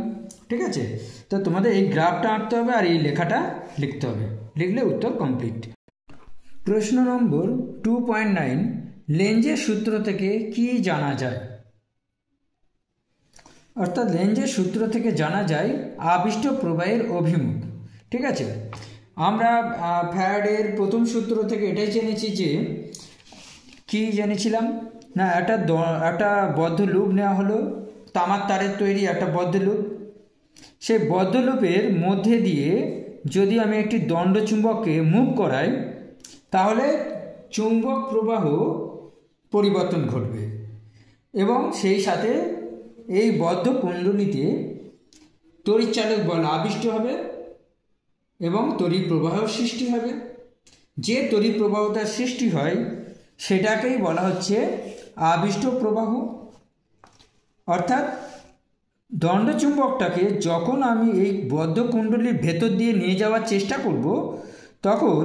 ঠিক আছে। তো তোমাদের এই গ্রাফটা আঁকতে হবে আর এই লেখাটা লিখতে হবে, লিখলে উত্তর কমপ্লিট। প্রশ্ন নম্বর 2.9, লেঞ্জের সূত্র থেকে কি জানা যায়? অর্থাৎ লেঞ্জের সূত্র থেকে জানা যায় আবিষ্ট প্রবাহের অভিমুখ, ঠিক আছে। আমরা ফ্যারাডের প্রথম সূত্র থেকে এটাই জেনেছি যে, কি জেনেছিলাম না, একটা বদ্ধ লুপ নেওয়া হলো, তামার তারের তৈরি একটা বদ্ধ লুপ। সেই বদ্ধ লুপের মধ্যে দিয়ে যদি আমি একটি দণ্ডচুম্বককে মুভ করাই, তাহলে চুম্বক প্রবাহ পরিবর্তন ঘটবে এবং সেই সাথে এই বদ্ধ কুণ্ডলীতে তড়িৎচালক বল আবিষ্ট হবে এবং তড়িৎ প্রবাহ সৃষ্টি হবে। যে তড়িৎ প্রবাহটা সৃষ্টি হয় সেটাকেই বলা হচ্ছে আবিষ্ট প্রবাহ। অর্থাৎ দণ্ডচুম্বকটাকে যখন আমি এই বদ্ধ কুণ্ডলীর ভেতর দিয়ে নিয়ে যাওয়ার চেষ্টা করব, তখন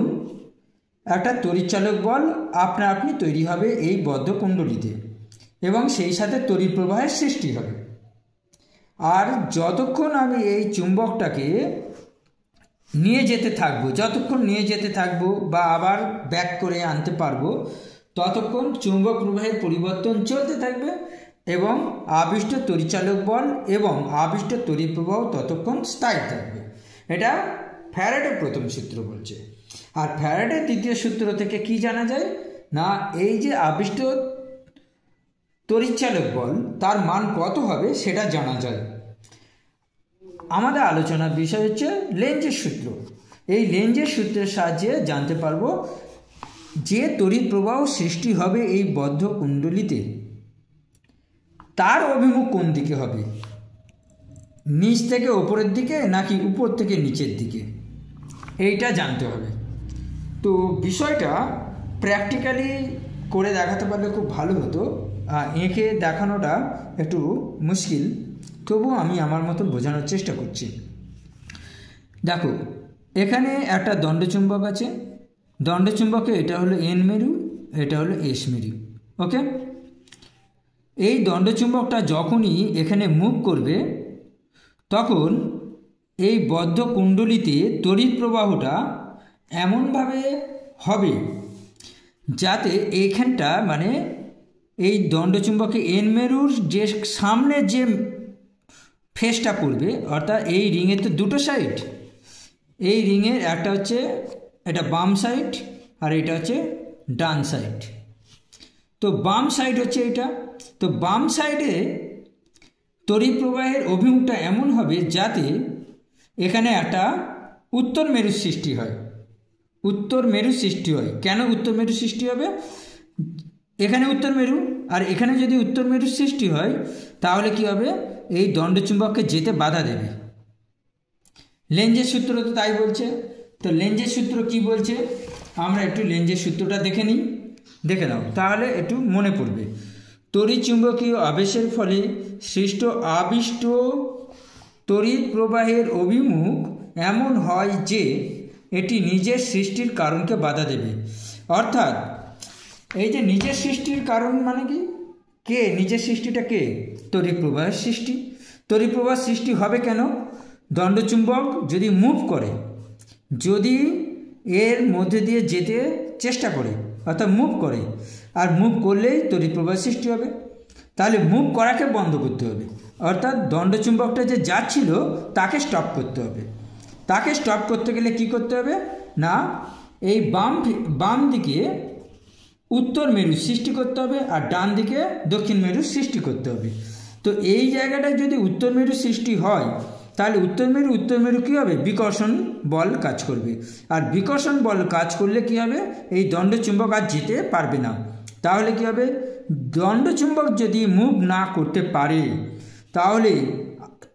একটা তড়িৎচালক বল আপনা আপনি তৈরি হবে এই বদ্ধ কুণ্ডলীতে এবং সেই সাথে তড়িৎ প্রবাহের সৃষ্টি হবে। আর যতক্ষণ আমি এই চুম্বকটাকে নিয়ে যেতে থাকবো, যতক্ষণ নিয়ে যেতে থাকবো বা আবার ব্যাক করে আনতে পারবো, ততক্ষণ চুম্বক প্রবাহের পরিবর্তন চলতে থাকবে এবং আবিষ্ট তড়িৎচালক বল এবং আবিষ্ট তড়িৎ প্রবাহ ততক্ষণ স্থায়ী থাকবে। এটা ফ্যারাডের প্রথম সূত্র বলছে। আর ফ্যারাডের দ্বিতীয় সূত্র থেকে কি জানা যায় না, এই যে আবিষ্ট তড়িৎচালক বল তার মান কত হবে সেটা জানা যায়। আমাদের আলোচনার বিষয় হচ্ছে লেঞ্জের সূত্র। এই লেঞ্জের সূত্রের সাহায্যে জানতে পারবো যে তড়িৎ প্রবাহ সৃষ্টি হবে এই বদ্ধ কুণ্ডলীতে, তার অভিমুখ কোন দিকে হবে, নিচ থেকে ওপরের দিকে নাকি উপর থেকে নিচের দিকে, এইটা জানতে হবে। তো বিষয়টা প্র্যাকটিক্যালি করে দেখাতে পারলে খুব ভালো হতো। এঁকে দেখানোটা একটু মুশকিল, তবু আমি আমার মতন বোঝানোর চেষ্টা করছি। দেখো, এখানে একটা দণ্ডচুম্বক আছে, দণ্ডচুম্বকে এটা হলো এন মেরু, এটা হলো এস মেরু, ওকে। এই দণ্ডচুম্বকটা যখনই এখানে মুভ করবে, তখন এই বদ্ধ কুণ্ডলীতে তড়িৎ প্রবাহটা এমনভাবে হবে যাতে এইখানটা মানে এই দণ্ডচুম্বকে এন মেরুর যে সামনে যে ফেসটা পড়বে, অর্থাৎ এই রিংয়ের তো দুটো সাইড, এই রিংয়ের একটা হচ্ছে এটা বাম সাইড আর এটা হচ্ছে ডান সাইড। তো বাম সাইড হচ্ছে এটা, তো বাম সাইডে তড়িৎ প্রবাহের অভিমুখটা এমন হবে যাতে এখানে একটা উত্তর মেরু সৃষ্টি হয়। উত্তর মেরু সৃষ্টি হয় কেন? উত্তর মেরু সৃষ্টি হবে, এখানে উত্তর মেরু আর এখানে যদি উত্তর মেরু সৃষ্টি হয় তাহলে কি হবে, এই দণ্ডচুম্বককে যেতে বাধা দেবে। লেঞ্জের সূত্র তো তাই বলছে। তো লেঞ্জের সূত্র কি বলছে আমরা একটু লেঞ্জের সূত্রটা দেখে নিই, দেখে নাও তাহলে একটু মনে পড়বে। তড়িৎচুম্বকীয় আবেশের ফলে সৃষ্ট আবিষ্ট তড়িৎ প্রবাহের অভিমুখ এমন হয় যে এটি নিজের সৃষ্টির কারণকে বাধা দেবে। অর্থাৎ এই যে নিজের সৃষ্টির কারণ মানে কি, কে নিজের সৃষ্টিটা কে? তড়িৎ প্রবাহের সৃষ্টি। তড়িৎ প্রবাহ সৃষ্টি হবে কেন? দণ্ডচুম্বক যদি মুভ করে, যদি এর মধ্যে দিয়ে যেতে চেষ্টা করে অর্থাৎ মুভ করে, আর মুভ করলেই তড়িৎ প্রবাহ সৃষ্টি হবে। তাহলে মুভ করাকে বন্ধ করতে হবে, অর্থাৎ দণ্ডচুম্বকটা যে যাচ্ছিল তাকে স্টপ করতে হবে। তাকে স্টপ করতে গেলে কি করতে হবে না, এই বাম দিকে উত্তর মেরু সৃষ্টি করতে হবে আর ডান দিকে দক্ষিণ মেরু সৃষ্টি করতে হবে। তো এই জায়গাটায় যদি উত্তর মেরু সৃষ্টি হয় তাহলে উত্তর মেরু কী হবে, বিকর্ষণ বল কাজ করবে। আর বিকর্ষণ বল কাজ করলে কি হবে, এই দণ্ডচুম্বক আর যেতে পারবে না। তাহলে কি হবে, দণ্ডচুম্বক যদি মুভ না করতে পারে তাহলে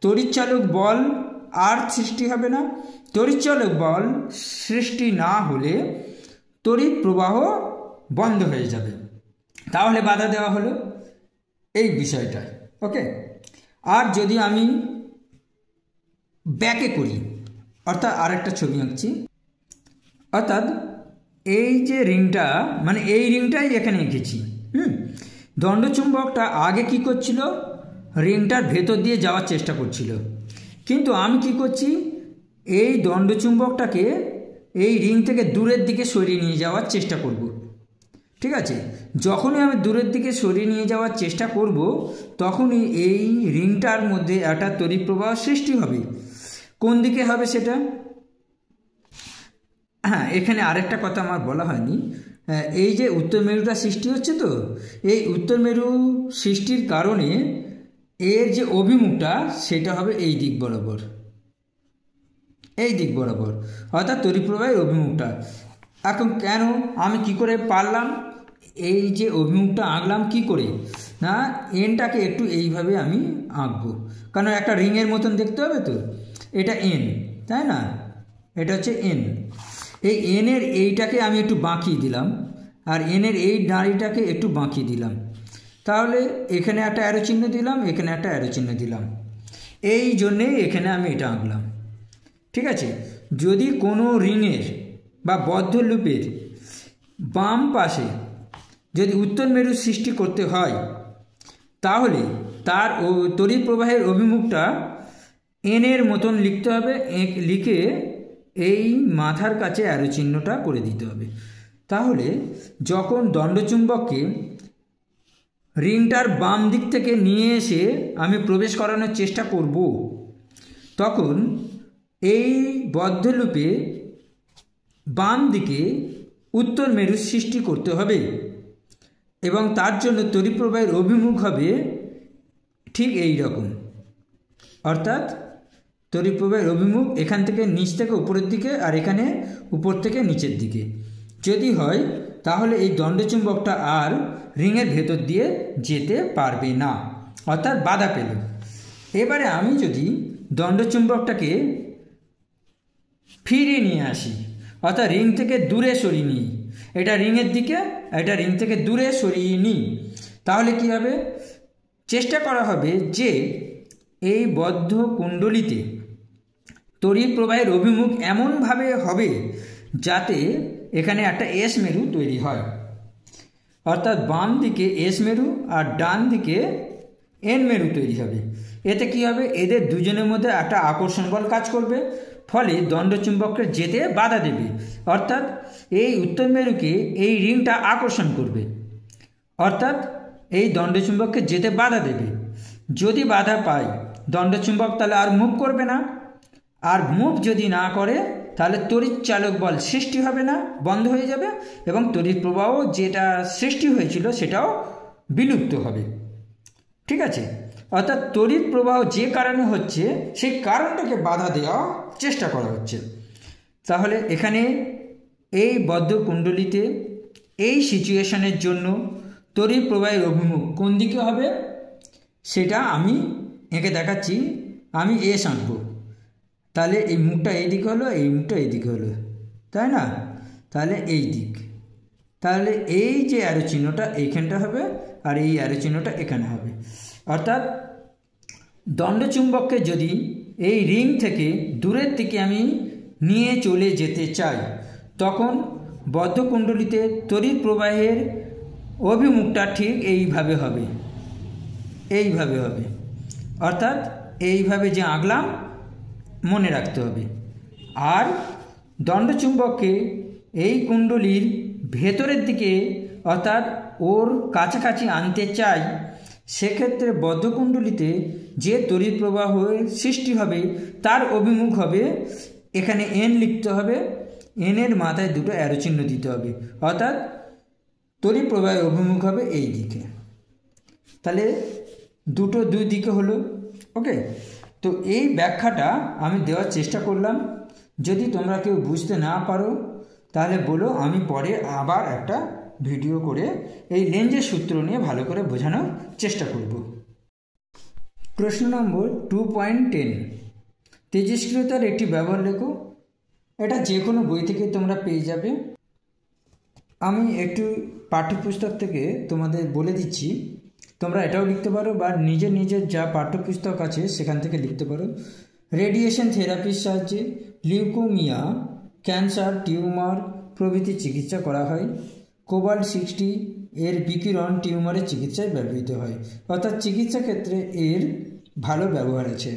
তড়িৎচালক বল আর সৃষ্টি হবে না। তড়িৎচালক বল সৃষ্টি না হলে তড়িৎ প্রবাহ বন্ধ হয়ে যাবে। তাহলে বাধা দেওয়া হলো। এই বিষয়টা। ওকে, আর যদি আমি ব্যাকে করি, অর্থাৎ আরেকটা ছবি আঁকছি, অর্থাৎ এই যে রিংটা, মানে এই রিংটাই এখানে এঁকেছি। দণ্ডচুম্বকটা আগে কি করছিল, রিংটার ভেতর দিয়ে যাওয়ার চেষ্টা করছিল, কিন্তু আমি কি করছি, এই দণ্ডচুম্বকটাকে এই রিং থেকে দূরের দিকে সরিয়ে নিয়ে যাওয়ার চেষ্টা করব। ঠিক আছে, যখনই আমি দূরের দিকে সরিয়ে নিয়ে যাওয়ার চেষ্টা করব, তখনই এই রিংটার মধ্যে একটা তড়িৎ প্রবাহ সৃষ্টি হবে। কোন দিকে হবে সেটা? হ্যাঁ, এখানে আরেকটা কথা আমার বলা হয়নি, এই যে উত্তর মেরুটা সৃষ্টি হচ্ছে, তো এই উত্তর মেরু সৃষ্টির কারণে এর যে অভিমুখটা সেটা হবে এই দিক বরাবর, এই দিক বরাবর, অর্থাৎ তড়িৎ প্রবাহের অভিমুখটা। এখন কেন, আমি কি করে পারলাম এই যে অভিমুখটা আঁকলাম, কি করে না, এনটাকে একটু এইভাবে আমি আঁকবো, কারণ একটা রিংয়ের মতন দেখতে হবে, তো এটা এন, তাই না, এটা হচ্ছে এন। এই এনের এইটাকে আমি একটু বাঁকিয়ে দিলাম, আর এনের এই দাঁড়িটাকে একটু বাঁকিয়ে দিলাম, তাহলে এখানে একটা অ্যারো চিহ্ন দিলাম, এখানে একটা অ্যারো চিহ্ন দিলাম, এই জন্যেই এখানে আমি এটা আঁকলাম। ঠিক আছে, যদি কোনো রিংয়ের বা বদ্ধ লুপের বাম পাশে যদি উত্তর মেরু সৃষ্টি করতে হয়, তাহলে তার তড়িৎ প্রবাহের অভিমুখটা এনের মতন লিখতে হবে, লিখে এই মাথার কাছে অ্যারো চিহ্নটা করে দিতে হবে। তাহলে যখন দণ্ডচুম্বককে রিংটার বাম দিক থেকে নিয়ে এসে আমি প্রবেশ করানোর চেষ্টা করব, তখন এই বদ্ধ লুপে বাম দিকে উত্তর মেরু সৃষ্টি করতে হবে, এবং তার জন্য তড়িৎ প্রবাহের অভিমুখ হবে ঠিক এই রকম, অর্থাৎ তড়িৎ প্রবাহের অভিমুখ এখান থেকে নিচ থেকে উপরের দিকে, আর এখানে উপর থেকে নিচের দিকে যদি হয়, তাহলে এই দণ্ডচুম্বকটা আর রিংয়ের ভেতর দিয়ে যেতে পারবে না, অর্থাৎ বাধা পেল। এবারে আমি যদি দণ্ডচুম্বকটাকে ফিরিয়ে নিয়ে আসি, অর্থাৎ রিং থেকে দূরে সরিয়ে নিই, এটা রিংয়ের দিকে, এটা রিং থেকে দূরে সরিয়ে নিই, তাহলে কি হবে, চেষ্টা করা হবে যে এই বদ্ধ কুণ্ডলিতে তড়িৎ প্রবাহের অভিমুখ এমনভাবে হবে যাতে এখানে একটা এস মেরু তৈরি হয়, অর্থাৎ বাম দিকে এস মেরু আর ডান দিকে এন মেরু তৈরি হবে। এতে কি হবে, এদের দুজনের মধ্যে একটা আকর্ষণ বল কাজ করবে, ফলে দণ্ডচুম্বককে যেতে বাধা দেবে, অর্থাৎ এই উত্তর মেরুকে এই রিংটা আকর্ষণ করবে, অর্থাৎ এই দণ্ডচুম্বককে যেতে বাধা দেবে। যদি বাধা পায় দণ্ডচুম্বক, তাহলে আর মুভ করবে না, আর মুভ যদি না করে তাহলে তড়িৎ চালক বল সৃষ্টি হবে না, বন্ধ হয়ে যাবে, এবং তড়িৎ প্রবাহ যেটা সৃষ্টি হয়েছিল সেটাও বিলুপ্ত হবে। ঠিক আছে, অর্থাৎ তড়িৎ প্রবাহ যে কারণে হচ্ছে সেই কারণটাকে বাধা দেওয়ার চেষ্টা করা হচ্ছে। তাহলে এখানে এই বদ্ধ কুণ্ডলিতে এই সিচুয়েশনের জন্য তড়িৎ প্রবাহের অভিমুখ কোন দিকে হবে সেটা আমি এঁকে দেখাচ্ছি। আমি এস আঁকবো, তাহলে এই মুখটা এই দিকে হলো, এই মুখটা এই দিকে হলো, তাই না, তাহলে এই দিক, তাহলে এই যে অ্যারো চিহ্নটা এইখানটা হবে, আর এই অ্যারো চিহ্নটা এখানে হবে, অর্থাৎ দণ্ডচুম্বককে যদি এই রিং থেকে দূরের দিকে আমি নিয়ে চলে যেতে চাই, তখন বদ্ধকুণ্ডলিতে তড়িৎ প্রবাহের অভিমুখটা ঠিক এইভাবে হবে, এইভাবে হবে, অর্থাৎ এইভাবে যে আঁকলাম মনে রাখতে হবে। আর দণ্ডচুম্বককে এই কুণ্ডলীর ভেতরের দিকে অর্থাৎ ওর কাছাকাছি আনতে চাই, সেক্ষেত্রে বদ্ধকুণ্ডলিতে যে তড়িৎ প্রবাহের সৃষ্টি হবে তার অভিমুখ হবে, এখানে এন লিখতে হবে, এনের মাথায় দুটো অ্যারো চিহ্ন দিতে হবে, অর্থাৎ তড়িৎ প্রবাহের অভিমুখ হবে এই দিকে। তাহলে দুটো দুই দিকে হলো। ওকে, তো এই ব্যাখ্যাটা আমি দেওয়ার চেষ্টা করলাম। যদি তোমরা কেউ বুঝতে না পারো তাহলে বলো, আমি পরে আবার একটা ভিডিও করে এই লেন্সের সূত্র নিয়ে ভালো করে বোঝানোর চেষ্টা করব। প্রশ্ন নম্বর 2.10, তেজস্ক্রিয়তার একটি ব্যবহার লেখো। এটা যে কোনো বই থেকে তোমরা পেয়ে যাবে। আমি একটু পাঠ্যপুস্তক থেকে তোমাদের বলে দিচ্ছি তোমরা এটাও লিখতে পারো বা নিজের নিজের যা পাঠ্যপুস্তক আছে সেখান থেকে লিখতে পারো। রেডিয়েশন থেরাপির সাহায্যে লিউকোমিয়া, ক্যান্সার, টিউমার প্রভৃতি চিকিৎসা করা হয়। কোবাল্ট-60 এর বিকিরণ টিউমারের চিকিৎসায় ব্যবহৃত হয়, অর্থাৎ চিকিৎসা ক্ষেত্রে এর ভালো ব্যবহার আছে।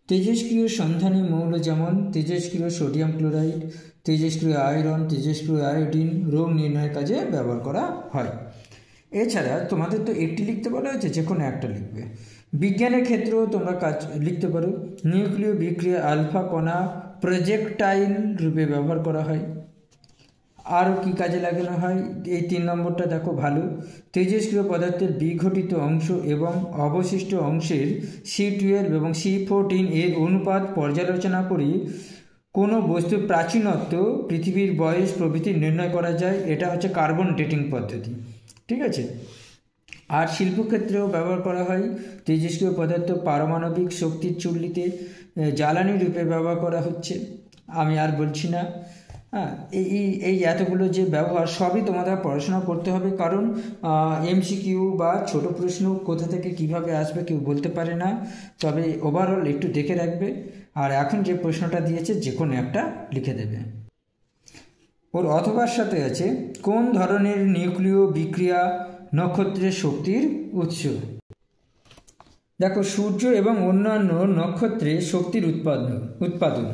তেজস্ক্রিয় সন্ধানী মৌল যেমন তেজস্ক্রিয় সোডিয়াম ক্লোরাইড, তেজস্ক্রিয় আয়রন, তেজস্ক্রিয় আয়োডিন রোগ নির্ণয়ের কাজে ব্যবহার করা হয়। এছাড়া তোমাদের তো একটি লিখতে বলা হয়েছে, যে কোনো একটা লিখবে। বিজ্ঞানের ক্ষেত্রেও তোমরা কাজ লিখতে পারো। নিউক্লিয় বিক্রিয়া আলফা কণা প্রজেক্টাইল রূপে ব্যবহার করা হয়। আরও কী কাজে লাগানো হয়, এই 3 নম্বরটা দেখো ভালো। তেজস্ক্রিয় পদার্থের বিঘটিত অংশ এবং অবশিষ্ট অংশের C12 এবং C14 এর অনুপাত পর্যালোচনা করে কোনো বস্তুর প্রাচীনত্ব, পৃথিবীর বয়স প্রভৃতি নির্ণয় করা যায়। এটা হচ্ছে কার্বন ডেটিং পদ্ধতি, ঠিক আছে। আর শিল্পক্ষেত্রেও ব্যবহার করা হয়। তেজস্ক্রিয় পদার্থ পারমাণবিক শক্তির চুল্লিতে জ্বালানি রূপে ব্যবহার করা হচ্ছে। আমি আর বলছি না। হ্যাঁ, এই এতগুলো যে ব্যবহার সবই তোমাদের পড়াশোনা করতে হবে, কারণ MCQ বা ছোট প্রশ্ন কোথা থেকে কিভাবে আসবে কেউ বলতে পারে না। তবে ওভারঅল একটু দেখে রাখবে। আর এখন যে প্রশ্নটা দিয়েছে যে কোনো একটা লিখে দেবে। ওর অথবার সাথে আছে কোন ধরনের নিউক্লিয় বিক্রিয়া নক্ষত্রের শক্তির উৎস। দেখো, সূর্য এবং অন্যান্য নক্ষত্রে শক্তির উৎপাদন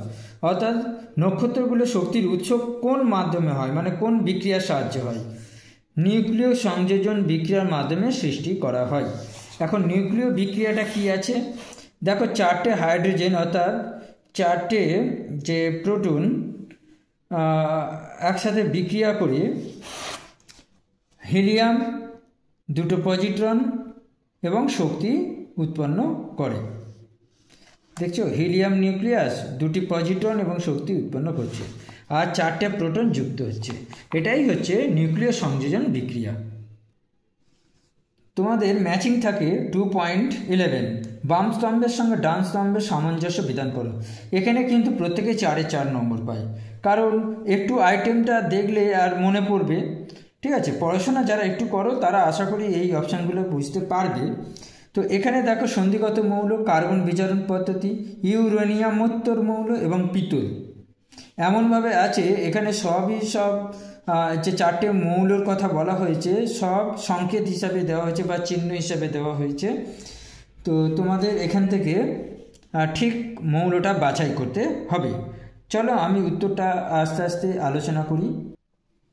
অর্থাৎ নক্ষত্রগুলো শক্তির উৎস কোন মাধ্যমে হয়, মানে কোন বিক্রিয়ার সাহায্যে হয়। নিউক্লিয় সংযোজন বিক্রিয়ার মাধ্যমে সৃষ্টি করা হয়। এখন নিউক্লিয় বিক্রিয়াটা কি আছে, দেখো 4টে হাইড্রোজেন অর্থাৎ 4টে যে প্রোটন একসাথে বিক্রিয়া করে হিলিয়াম, 2টো পজিট্রন এবং শক্তি উৎপন্ন করে। দেখছো, হিলিয়াম নিউক্লিয়াস, 2টি পজিট্রন এবং শক্তি উৎপন্ন করছে, আর 4টে প্রোটন যুক্ত হচ্ছে। এটাই হচ্ছে নিউক্লিয় সংযোজন বিক্রিয়া। তোমাদের ম্যাচিং থাকে 2.11, বাম স্তম্ভের সঙ্গে ডান স্তম্ভের সামঞ্জস্য বিধান করো। এখানে কিন্তু প্রত্যেকে 4-এ 4 নম্বর পায়, কারণ একটু আইটেমটা দেখলে আর মনে পড়বে। ঠিক আছে, পড়াশোনা যারা একটু করো তারা আশা করি এই অপশানগুলো বুঝতে পারবে। তো এখানে দেখো সন্ধিগত মৌল, কার্বন বিজারণ পদ্ধতি, ইউরেনিয়ামোত্তর মৌল এবং পিতল এমনভাবে আছে। এখানে সব যে 4টে মৌলের কথা বলা হয়েছে সব সংকেত হিসাবে দেওয়া হয়েছে বা চিহ্ন হিসাবে দেওয়া হয়েছে। তো তোমাদের এখান থেকে ঠিক মৌলটা বাছাই করতে হবে। চলো আমি উত্তরটা আস্তে আস্তে আলোচনা করি।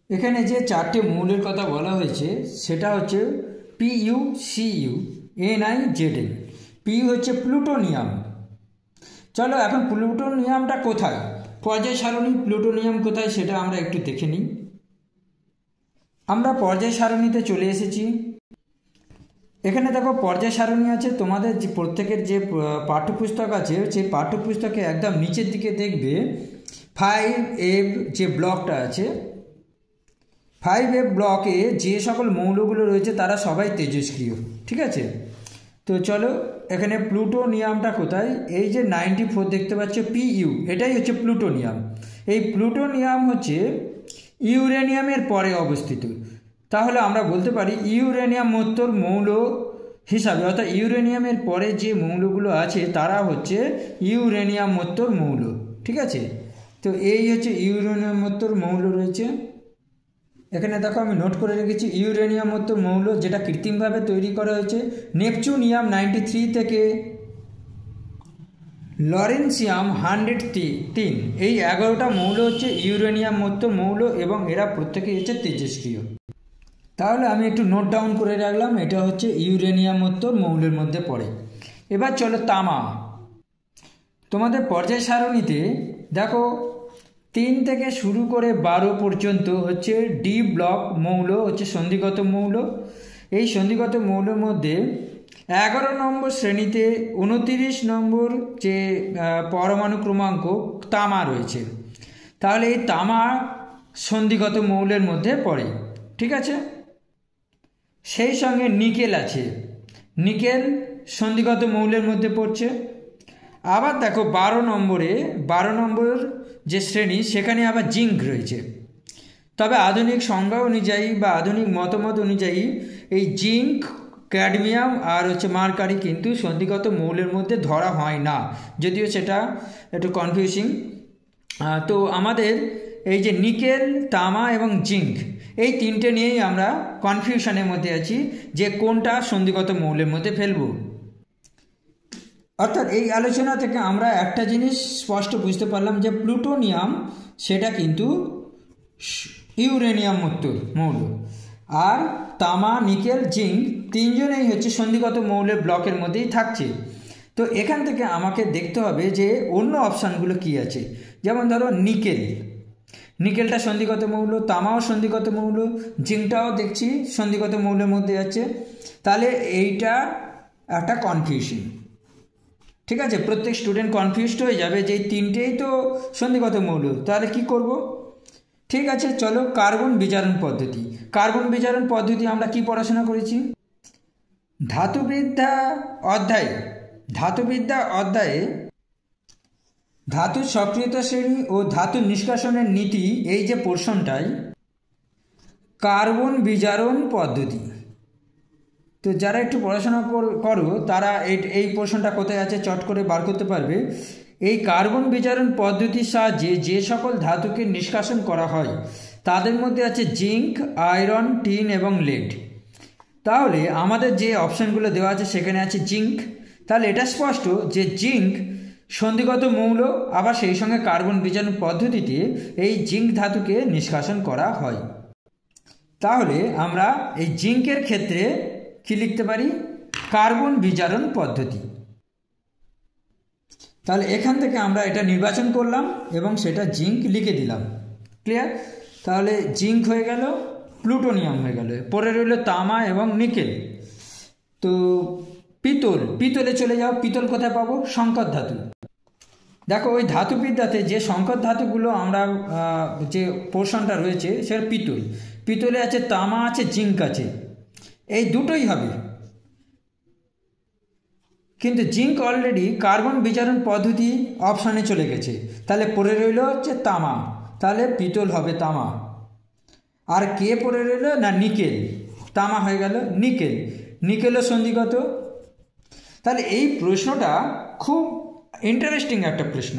এখানে যে 4টে মৌলের কথা বলা হয়েছে সেটা হচ্ছে PU, CU, NiZn। PU হচ্ছে প্লুটোনিয়াম। চলো এখন প্লুটোনিয়ামটা কোথায়, পর্যায় সারণী প্লুটোনিয়াম কোথায় সেটা আমরা একটু দেখে নিই। আমরা পর্যায় সারণীতে চলে এসেছি। এখানে দেখো পর্যায় সারণী আছে। তোমাদের যে প্রত্যেকের যে পাঠ্যপুস্তক আছে সেই পাঠ্যপুস্তকে একদম নিচের দিকে দেখবে 5F যে ব্লকটা আছে, 5F ব্লকে যে সকল মৌলগুলো রয়েছে তারা সবাই তেজস্ক্রিয়। ঠিক আছে, তো চলো এখানে প্লুটোনিয়ামটা কোথায়, এই যে 94 দেখতে পাচ্ছ PU, এটাই হচ্ছে প্লুটোনিয়াম। এই প্লুটোনিয়াম হচ্ছে ইউরেনিয়ামের পরে অবস্থিত। তাহলে আমরা বলতে পারি ইউরেনিয়ামোত্তর মৌল হিসাবে, অর্থাৎ ইউরেনিয়ামের পরে যে মৌলগুলো আছে তারা হচ্ছে ইউরেনিয়ামোত্তর মৌল। ঠিক আছে, তো এই হচ্ছে ইউরেনিয়ামোত্তর মৌল রয়েছে। এখানে দেখো আমি নোট করে রেখেছি ইউরেনিয়ামোত্তর মৌল যেটা কৃত্রিমভাবে তৈরি করা হয়েছে নেপচুনিয়াম 93 থেকে লরেন্সিয়াম 103। এই 11টা মৌল হচ্ছে ইউরেনিয়ামোত্তর মৌল এবং এরা প্রত্যেকেই হচ্ছে তেজস্ক্রিয়। তাহলে আমি একটু নোট ডাউন করে রাখলাম, এটা হচ্ছে ইউরেনিয়ামোত্তর মৌলের মধ্যে পড়ে। এবার চলো তামা। তোমাদের পর্যায় সারণীতে দেখো 3 থেকে শুরু করে 12 পর্যন্ত হচ্ছে ডি ব্লক মৌল, হচ্ছে সন্ধিগত মৌল। এই সন্ধিগত মৌলের মধ্যে 11 নম্বর শ্রেণীতে 29 নম্বর যে পরমাণু ক্রমাঙ্ক তামা রয়েছে। তাহলে এই তামা সন্ধিগত মৌলের মধ্যে পড়ে। ঠিক আছে, সেই সঙ্গে নিকেল আছে, নিকেল সন্ধিগত মৌলের মধ্যে পড়ছে। আবার দেখো 12 নম্বর যে শ্রেণী সেখানে আবার জিঙ্ক রয়েছে। তবে আধুনিক সংজ্ঞা অনুযায়ী বা আধুনিক মতামত অনুযায়ী এই জিঙ্ক ক্যাডমিয়াম আর হচ্ছে মার্কারি কিন্তু সন্ধিগত মৌলের মধ্যে ধরা হয় না, যদিও সেটা একটু কনফিউজিং। তো আমাদের এই যে নিকেল, তামা এবং জিঙ্ক, এই তিনটে নিয়েই আমরা কনফিউশনের মধ্যে আছি যে কোনটা সন্ধিগত মৌলের মধ্যে ফেলবো। অর্থাৎ এই আলোচনা থেকে আমরা একটা জিনিস স্পষ্ট বুঝতে পারলাম যে প্লুটোনিয়াম সেটা কিন্তু ইউরেনিয়াম মুক্ত মৌল, আর তামা, নিকেল, জিঙ্ক তিনজনেই হচ্ছে সন্ধিগত মৌলের ব্লকের মধ্যেই থাকছে। তো এখান থেকে আমাকে দেখতে হবে যে অন্য অপশানগুলো কি আছে। যেমন ধরো নিকেলটা সন্ধিগত মৌল, তামাও সন্ধিগত মৌল, জিঙ্কটাও দেখছি সন্ধিগত মৌলের মধ্যে আছে। তাহলে এইটা একটা কনফিউশন, ঠিক আছে? প্রত্যেক স্টুডেন্ট কনফিউজড হয়ে যাবে যে এই তিনটেই তো সন্ধিগত মৌল, তাহলে কি করব? ঠিক আছে, চলো কার্বন বিজারণ পদ্ধতি। কার্বন বিজারণ পদ্ধতি আমরা কি পড়াশোনা করেছি? ধাতুবিদ্যা অধ্যায়ে ধাতু সক্রিয়তা শ্রেণী ও ধাতু নিষ্কাশনের নীতি, এই যে পোর্শনটাই কার্বন বিজারণ পদ্ধতি। তো যারা একটু পড়াশোনা করো তারা এই পোর্শনটা কোথায় আছে চট করে বার করতে পারবে। এই কার্বন বিজারণ পদ্ধতির সাহায্যে যে সকল ধাতুকে নিষ্কাশন করা হয় তাদের মধ্যে আছে জিঙ্ক, আয়রন, টিন এবং লেড। তাহলে আমাদের যে অপশানগুলো দেওয়া আছে সেখানে আছে জিঙ্ক, তাহলে এটা স্পষ্ট যে জিঙ্ক সন্ধিগত মৌল, আবার সেই সঙ্গে কার্বন বিজারণ পদ্ধতিতে এই জিঙ্ক ধাতুকে নিষ্কাশন করা হয়। তাহলে আমরা এই জিঙ্কের ক্ষেত্রে কি লিখতে পারি? কার্বন বিজারণ পদ্ধতি। তাহলে এখান থেকে আমরা এটা নির্বাচন করলাম এবং সেটা জিঙ্ক লিখে দিলাম। ক্লিয়ার? তাহলে জিঙ্ক হয়ে গেল, প্লুটোনিয়াম হয়ে গেল, পরে রইল তামা এবং নিকেল। তো পিতলে চলে যাও। পিতল কোথায় পাবো? সংকর ধাতু। দেখো ওই ধাতুবিদ্যাতে যে সংকর ধাতুগুলো আমরা যে পোর্শনটা রয়েছে সেটা পিতলে আছে তামা আছে, জিঙ্ক আছে, এই দুটোই হবে। কিন্তু জিঙ্ক অলরেডি কার্বন বিজারণ পদ্ধতি অপশানে চলে গেছে, তাহলে পড়ে রইল হচ্ছে তামা, তাহলে পিতল হবে তামা। আর কে পড়ে রইল না নিকেল, তামা হয়ে গেল নিকেলও সন্ধিগত। তাহলে এই প্রশ্নটা খুব ইন্টারেস্টিং একটা প্রশ্ন,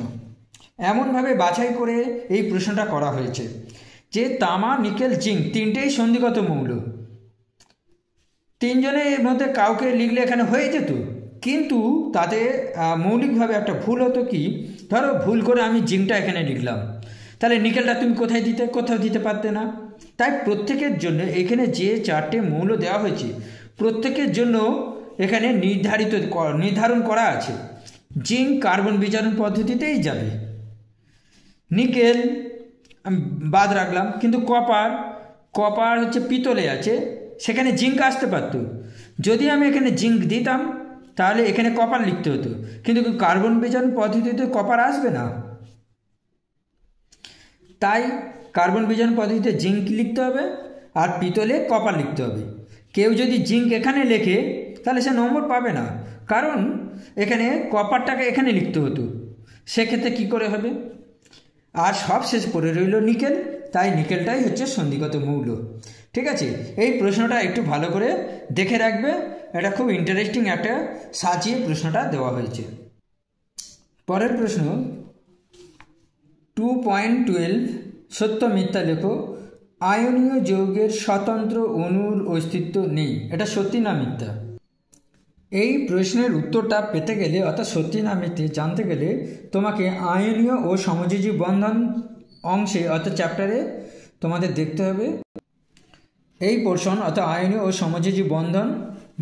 এমনভাবে বাছাই করে এই প্রশ্নটা করা হয়েছে যে তামা, নিকেল, জিঙ্ক তিনটেই সন্ধিগত মৌল। তিনজনের মধ্যে কাউকে লিখলে এখানে হয়ে যেত, কিন্তু তাতে মৌলিকভাবে একটা ভুল হতো। কি ধরো ভুল করে আমি জিঙ্কটা এখানে লিখলাম, তাহলে নিকেলটা তুমি কোথাও দিতে পারতে না। তাই প্রত্যেকের জন্য এখানে যে চারটে মৌল দেওয়া হয়েছে প্রত্যেকের জন্য এখানে নির্ধারণ করা আছে জিঙ্ক কার্বন বিজারণ পদ্ধতিতেই যাবে। নিকেল বাদ রাখলাম, কিন্তু কপার হচ্ছে পিতলে আছে, সেখানে জিঙ্ক আসতে পারতো। যদি আমি এখানে জিঙ্ক দিতাম তাহলে এখানে কপার লিখতে হতো, কিন্তু কার্বন বিজারণ পদ্ধতিতে কপার আসবে না, তাই কার্বন বিজারণ পদ্ধতিতে জিঙ্ক লিখতে হবে আর পিতলে কপার লিখতে হবে। কেউ যদি জিঙ্ক এখানে লেখে তাহলে সে নম্বর পাবে না, কারণ এখানে কপারটাকে এখানে লিখতে হতো, সেক্ষেত্রে কি করে হবে? আর সব শেষ পড়ে রইল নিকেল, তাই নিকেলটাই হচ্ছে সন্ধিগত মৌল। ঠিক আছে, এই প্রশ্নটা একটু ভালো করে দেখে রাখবে, এটা খুব ইন্টারেস্টিং একটা সাজিয়ে প্রশ্নটা দেওয়া হয়েছে। পরের প্রশ্ন 2.12 সত্য মিথ্যা লেখো। আয়নীয় যৌগের স্বতন্ত্র অণুর অস্তিত্ব নেই, এটা সত্যি না মিথ্যা? এই প্রশ্নের উত্তরটা পেতে গেলে অর্থাৎ সত্যি না মিথ্যে জানতে গেলে তোমাকে আয়নীয় ও সমযোজী বন্ধন অংশে অর্থাৎ চ্যাপ্টারে তোমাদের দেখতে হবে এই পোর্শন, অর্থাৎ আয়নীয় ও সমযোজী বন্ধন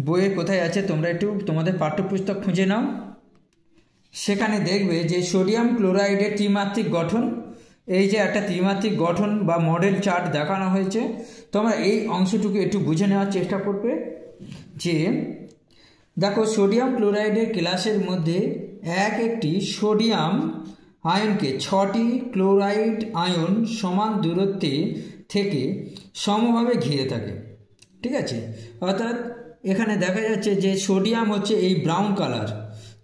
বইয়ে কোথায় আছে তোমরা একটু তোমাদের পাঠ্যপুস্তক খুঁজে নাও। সেখানে দেখবে যে সোডিয়াম ক্লোরাইডের ত্রিমাত্রিক গঠন, এই যে একটা ত্রিমাত্রিক গঠন বা মডেল চার্ট দেখানো হয়েছে, তোমরা এই অংশটুকু একটু বুঝে নেওয়ার চেষ্টা করবে। যে দেখো সোডিয়াম ক্লোরাইডের ক্লাসের মধ্যে একটি সোডিয়াম আয়নকে 6টি ক্লোরাইড আয়ন সমান দূরত্বে থেকে সমভাবে ঘিরে থাকে। ঠিক আছে, অর্থাৎ এখানে দেখা যাচ্ছে যে সোডিয়াম হচ্ছে এই ব্রাউন কালার,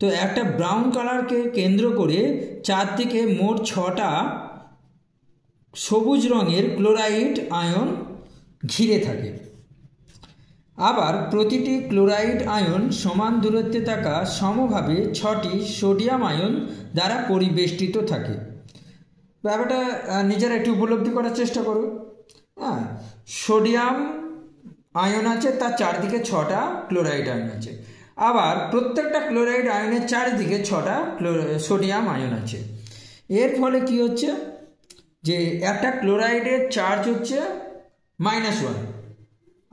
তো একটা ব্রাউন কালারকে কেন্দ্র করে চারদিকে মোট 6টা সবুজ রঙের ক্লোরাইড আয়ন ঘিরে থাকে। আবার প্রতিটি ক্লোরাইড আয়ন সমান দূরত্বে থাকা সমভাবে 6টি সোডিয়াম আয়ন দ্বারা পরিবেষ্টিত থাকে। ব্যাপারটা নিজেরা একটু উপলব্ধি করার চেষ্টা করো। হ্যাঁ, সোডিয়াম আয়ন আছে, তার চারদিকে 6টা ক্লোরাইড আয়ন আছে। আবার প্রত্যেকটা ক্লোরাইড আয়নের চারিদিকে 6টা সোডিয়াম আয়ন আছে। এর ফলে কি হচ্ছে, যে একটা ক্লোরাইডের চার্জ হচ্ছে -1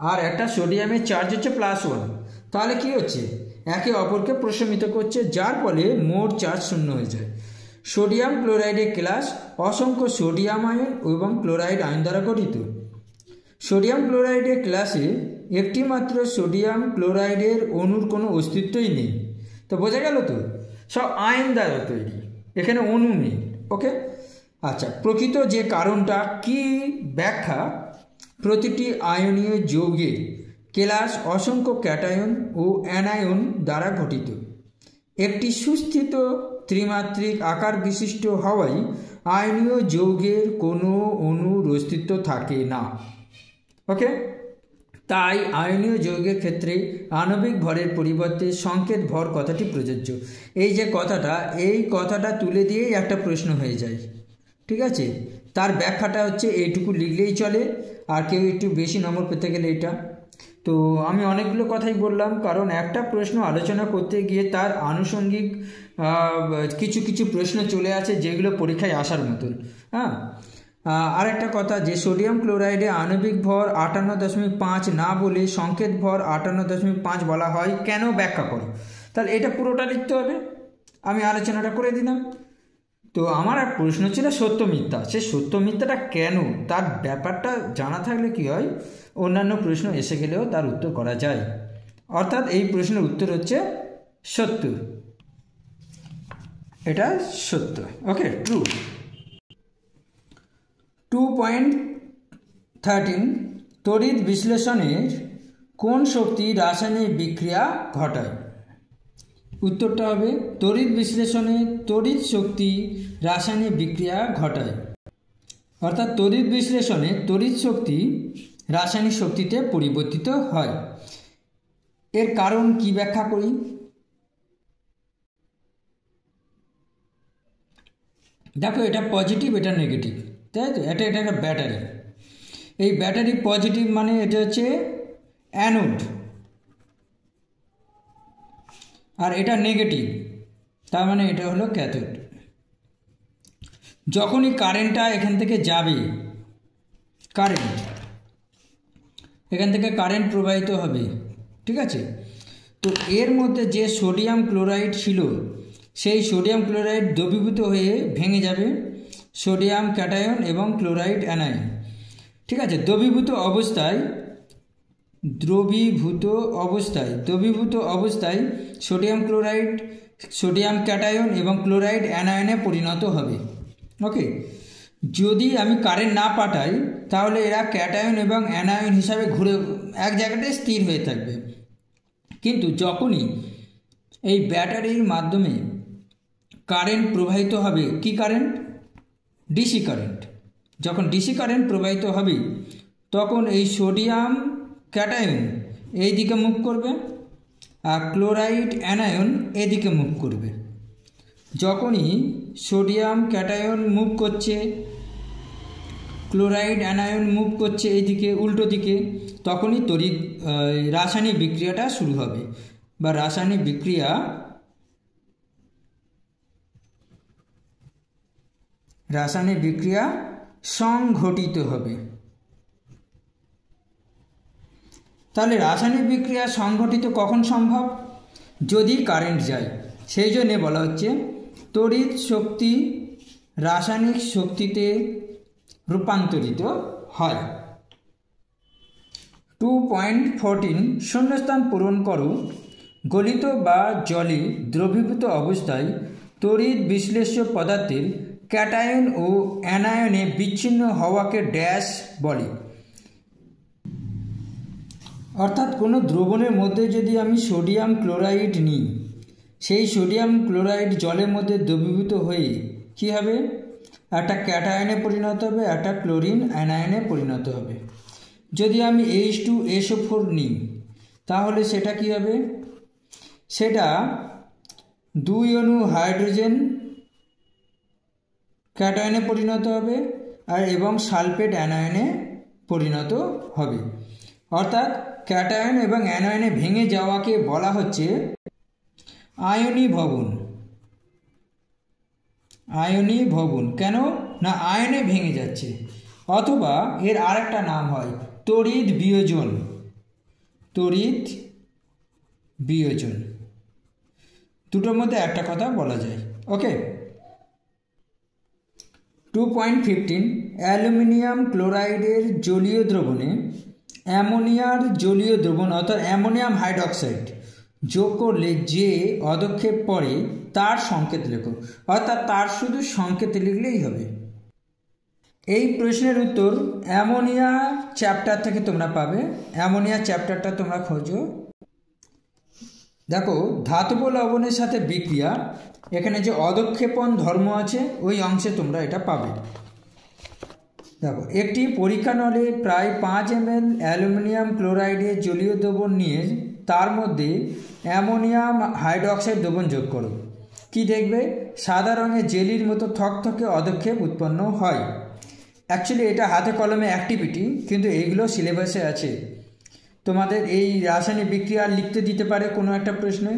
আর একটা সোডিয়ামের চার্জ হচ্ছে +1। তাহলে কি হচ্ছে, একে অপরকে প্রশমিত করছে, যার ফলে মোট চার্জ শূন্য হয়ে যায়। সোডিয়াম ক্লোরাইডের ক্লাস অসংখ্য সোডিয়াম আয়ন এবং ক্লোরাইড আয়ন দ্বারা গঠিত। সোডিয়াম ক্লোরাইডের ক্লাসে একটি মাত্র সোডিয়াম ক্লোরাইডের অণুর কোনো অস্তিত্বই নেই। তো বোঝা গেল তো, সব আয়ন দ্বারা তৈরি, এখানে অণু নেই। ওকে, আচ্ছা, প্রকৃত যে কারণটা কি ব্যাখ্যা, প্রতিটি আয়নীয় যৌগের ক্লাস অসংখ্য ক্যাটায়ন ও অ্যানায়ন দ্বারা গঠিত। একটি সুস্থিত ত্রিমাত্রিক আকার বিশিষ্ট হওয়ায় আয়নীয় যৌগের কোনো অণুর অস্তিত্ব থাকে না। ওকে, তাই আয়নীয় যৌগের ক্ষেত্রে আণবিক ভরের পরিবর্তে সংকেত ভর কথাটি প্রযোজ্য। এই যে কথাটা, এই কথাটা তুলে দিয়েই একটা প্রশ্ন হয়ে যায়। ঠিক আছে, তার ব্যাখ্যাটা হচ্ছে এইটুকু লিখলেই চলে, আর কেউ একটু বেশি নম্বর পেতে গেলে এটা। তো আমি অনেকগুলো কথাই বললাম, কারণ একটা প্রশ্ন আলোচনা করতে গিয়ে তার আনুষঙ্গিক কিছু কিছু প্রশ্ন চলে আসে যেগুলো পরীক্ষায় আসার মতন। হ্যাঁ, আর একটা কথা, যে সোডিয়াম ক্লোরাইডে আণবিক ভর 58.5 না বলে সংকেত ভর 58.5 বলা হয়, কেন ব্যাখ্যা করো। তাহলে এটা পুরোটা লিখতে হবে, আমি আলোচনাটা করে দিলাম। তো আমার এক প্রশ্ন ছিল সত্য মিথ্যা, সে সত্য মিথ্যাটা কেন, তার ব্যাপারটা জানা থাকলে কি হয়, অন্যান্য প্রশ্ন এসে গেলেও তার উত্তর করা যায়। অর্থাৎ এই প্রশ্নের উত্তর হচ্ছে সত্য, এটা সত্য। ওকে, ট্রু। 2.13 তড়িৎ বিশ্লেষণের কোন শক্তি রাসায়নিক বিক্রিয়া ঘটায়। উত্তরটা হবে তড়িৎ বিশ্লেষণে তড়িৎ শক্তি রাসায়নিক বিক্রিয়া ঘটায়। অর্থাৎ তড়িৎ বিশ্লেষণে তড়িৎ শক্তি রাসায়নিক শক্তিতে পরিবর্তিত হয়। এর কারণ কি ব্যাখ্যা করি। দেখো, এটা পজিটিভ, এটা নেগেটিভ, তাই তো। এটা একটা ব্যাটারি, এই ব্যাটারি পজিটিভ মানে এটা হচ্ছে অ্যানোড, আর এটা নেগেটিভ, তার মানে এটা হলো ক্যাথোড। যখনই কারেন্টটা এখান থেকে যাবে, এখান থেকে কারেন্ট প্রবাহিত হবে, ঠিক আছে। তো এর মধ্যে যে সোডিয়াম ক্লোরাইড ছিল, সেই সোডিয়াম ক্লোরাইড দ্রবীভূত হয়ে ভেঙে যাবে সোডিয়াম ক্যাটায়ন এবং ক্লোরাইড অ্যানায়ন, ঠিক আছে। দ্রবীভূত অবস্থায় সোডিয়াম ক্লোরাইড সোডিয়াম ক্যাটায়ন এবং ক্লোরাইড অ্যানায়নে পরিণত হবে। ওকে, যদি আমি কারেন্ট না পাঠাই তাহলে এরা ক্যাটায়ন এবং অ্যানায়ন হিসাবে ঘুরে এক জায়গাতে স্থির হয়ে থাকবে। কিন্তু যখনই এই ব্যাটারির মাধ্যমে কারেন্ট প্রবাহিত হবে, কি কারেন্ট, ডিসি কারেন্ট, যখন ডিসি কারেন্ট প্রবাহিত হবে তখন এই সোডিয়াম ক্যাটায়ন এই দিকে মুভ করবে আর ক্লোরাইড অ্যানায়ন এদিকে মুভ করবে। যখনই সোডিয়াম ক্যাটায়ন মুভ করছে, ক্লোরাইড অ্যানায়ন মুভ করছে এইদিকে উল্টো দিকে, তখনই রাসায়নিক বিক্রিয়াটা শুরু হবে, বা রাসায়নিক বিক্রিয়া সংঘটিত হবে। তাহলে রাসায়নিক বিক্রিয়া সংঘটিত কখন সম্ভব, যদি কারেন্ট যায়। সেই জন্যে বলা হচ্ছে তড়িৎ শক্তি রাসায়নিক শক্তিতে রূপান্তরিত হয়। 2.14 শূন্যস্থান পূরণ করো। গলিত বা জলে দ্রবীভূত অবস্থায় তড়িৎ বিশ্লেষ্য পদার্থের ক্যাটায়ন ও অ্যানায়নে বিচ্ছিন্ন হওয়াকে ড্যাশ বলে। অর্থাৎ কোনো দ্রবণের মধ্যে যদি আমি সোডিয়াম ক্লোরাইড নিই, সেই সোডিয়াম ক্লোরাইড জলের মধ্যে দ্রবীভূত হয়ে কী হবে, একটা ক্যাটায়নে পরিণত হবে, একটা ক্লোরিন অ্যানায়নে পরিণত হবে। যদি আমি H2SO4 নিই, তাহলে সেটা কি হবে? সেটা 2 অণু হাইড্রোজেন ক্যাটায়নে পরিণত হবে আর এবং সালফেট অ্যানায়নে পরিণত হবে। অর্থাৎ ক্যাটায়ন এবং অ্যানায়নে ভেঙে যাওয়াকে বলা হচ্ছে আয়নীভবন। আয়নীভবন কেন না আয়নে ভেঙে যাচ্ছে। অথবা এর আরেকটা নাম হয় তড়িৎ বিয়োজন। তড়িৎ বিয়োজন, দুটোর মধ্যে একটা কথা বলা যায়। ওকে। 2.15 অ্যালুমিনিয়াম ক্লোরাইডের জলীয় দ্রবণে অ্যামোনিয়ার জলীয় দ্রবণ অর্থাৎ অ্যামোনিয়াম হাইড্রক্সাইড যোগ করলে যে পদক্ষেপ পড়ে তার সংকেত লেখো। অর্থাৎ তার শুধু সংকেত লিখলেই হবে। এই প্রশ্নের উত্তর অ্যামোনিয়া চ্যাপ্টার থেকে তোমরা পাবে। অ্যামোনিয়া চ্যাপ্টারটা তোমরা খোঁজো। দেখো, ধাতব লবণের সাথে বিক্রিয়া, এখানে যে অধক্ষেপণ ধর্ম আছে ওই অংশে তোমরা এটা পাবে। দেখো, একটি পরীক্ষা নলে প্রায় 5 ml অ্যালুমিনিয়াম ক্লোরাইডের জলীয় দ্রবণ নিয়ে তার মধ্যে অ্যামোনিয়াম হাইড্রক্সাইড দ্রবণ যোগ করো। কি দেখবে? সাদা রঙের জেলির মতো থকথকে অধক্ষেপ উৎপন্ন হয়। অ্যাকচুয়ালি এটা হাতে কলমে অ্যাক্টিভিটি, কিন্তু এইগুলো সিলেবাসে আছে। তোমাদের এই রাসায়নিক বিক্রিয়া লিখতে দিতে পারে কোনো একটা প্রশ্নে,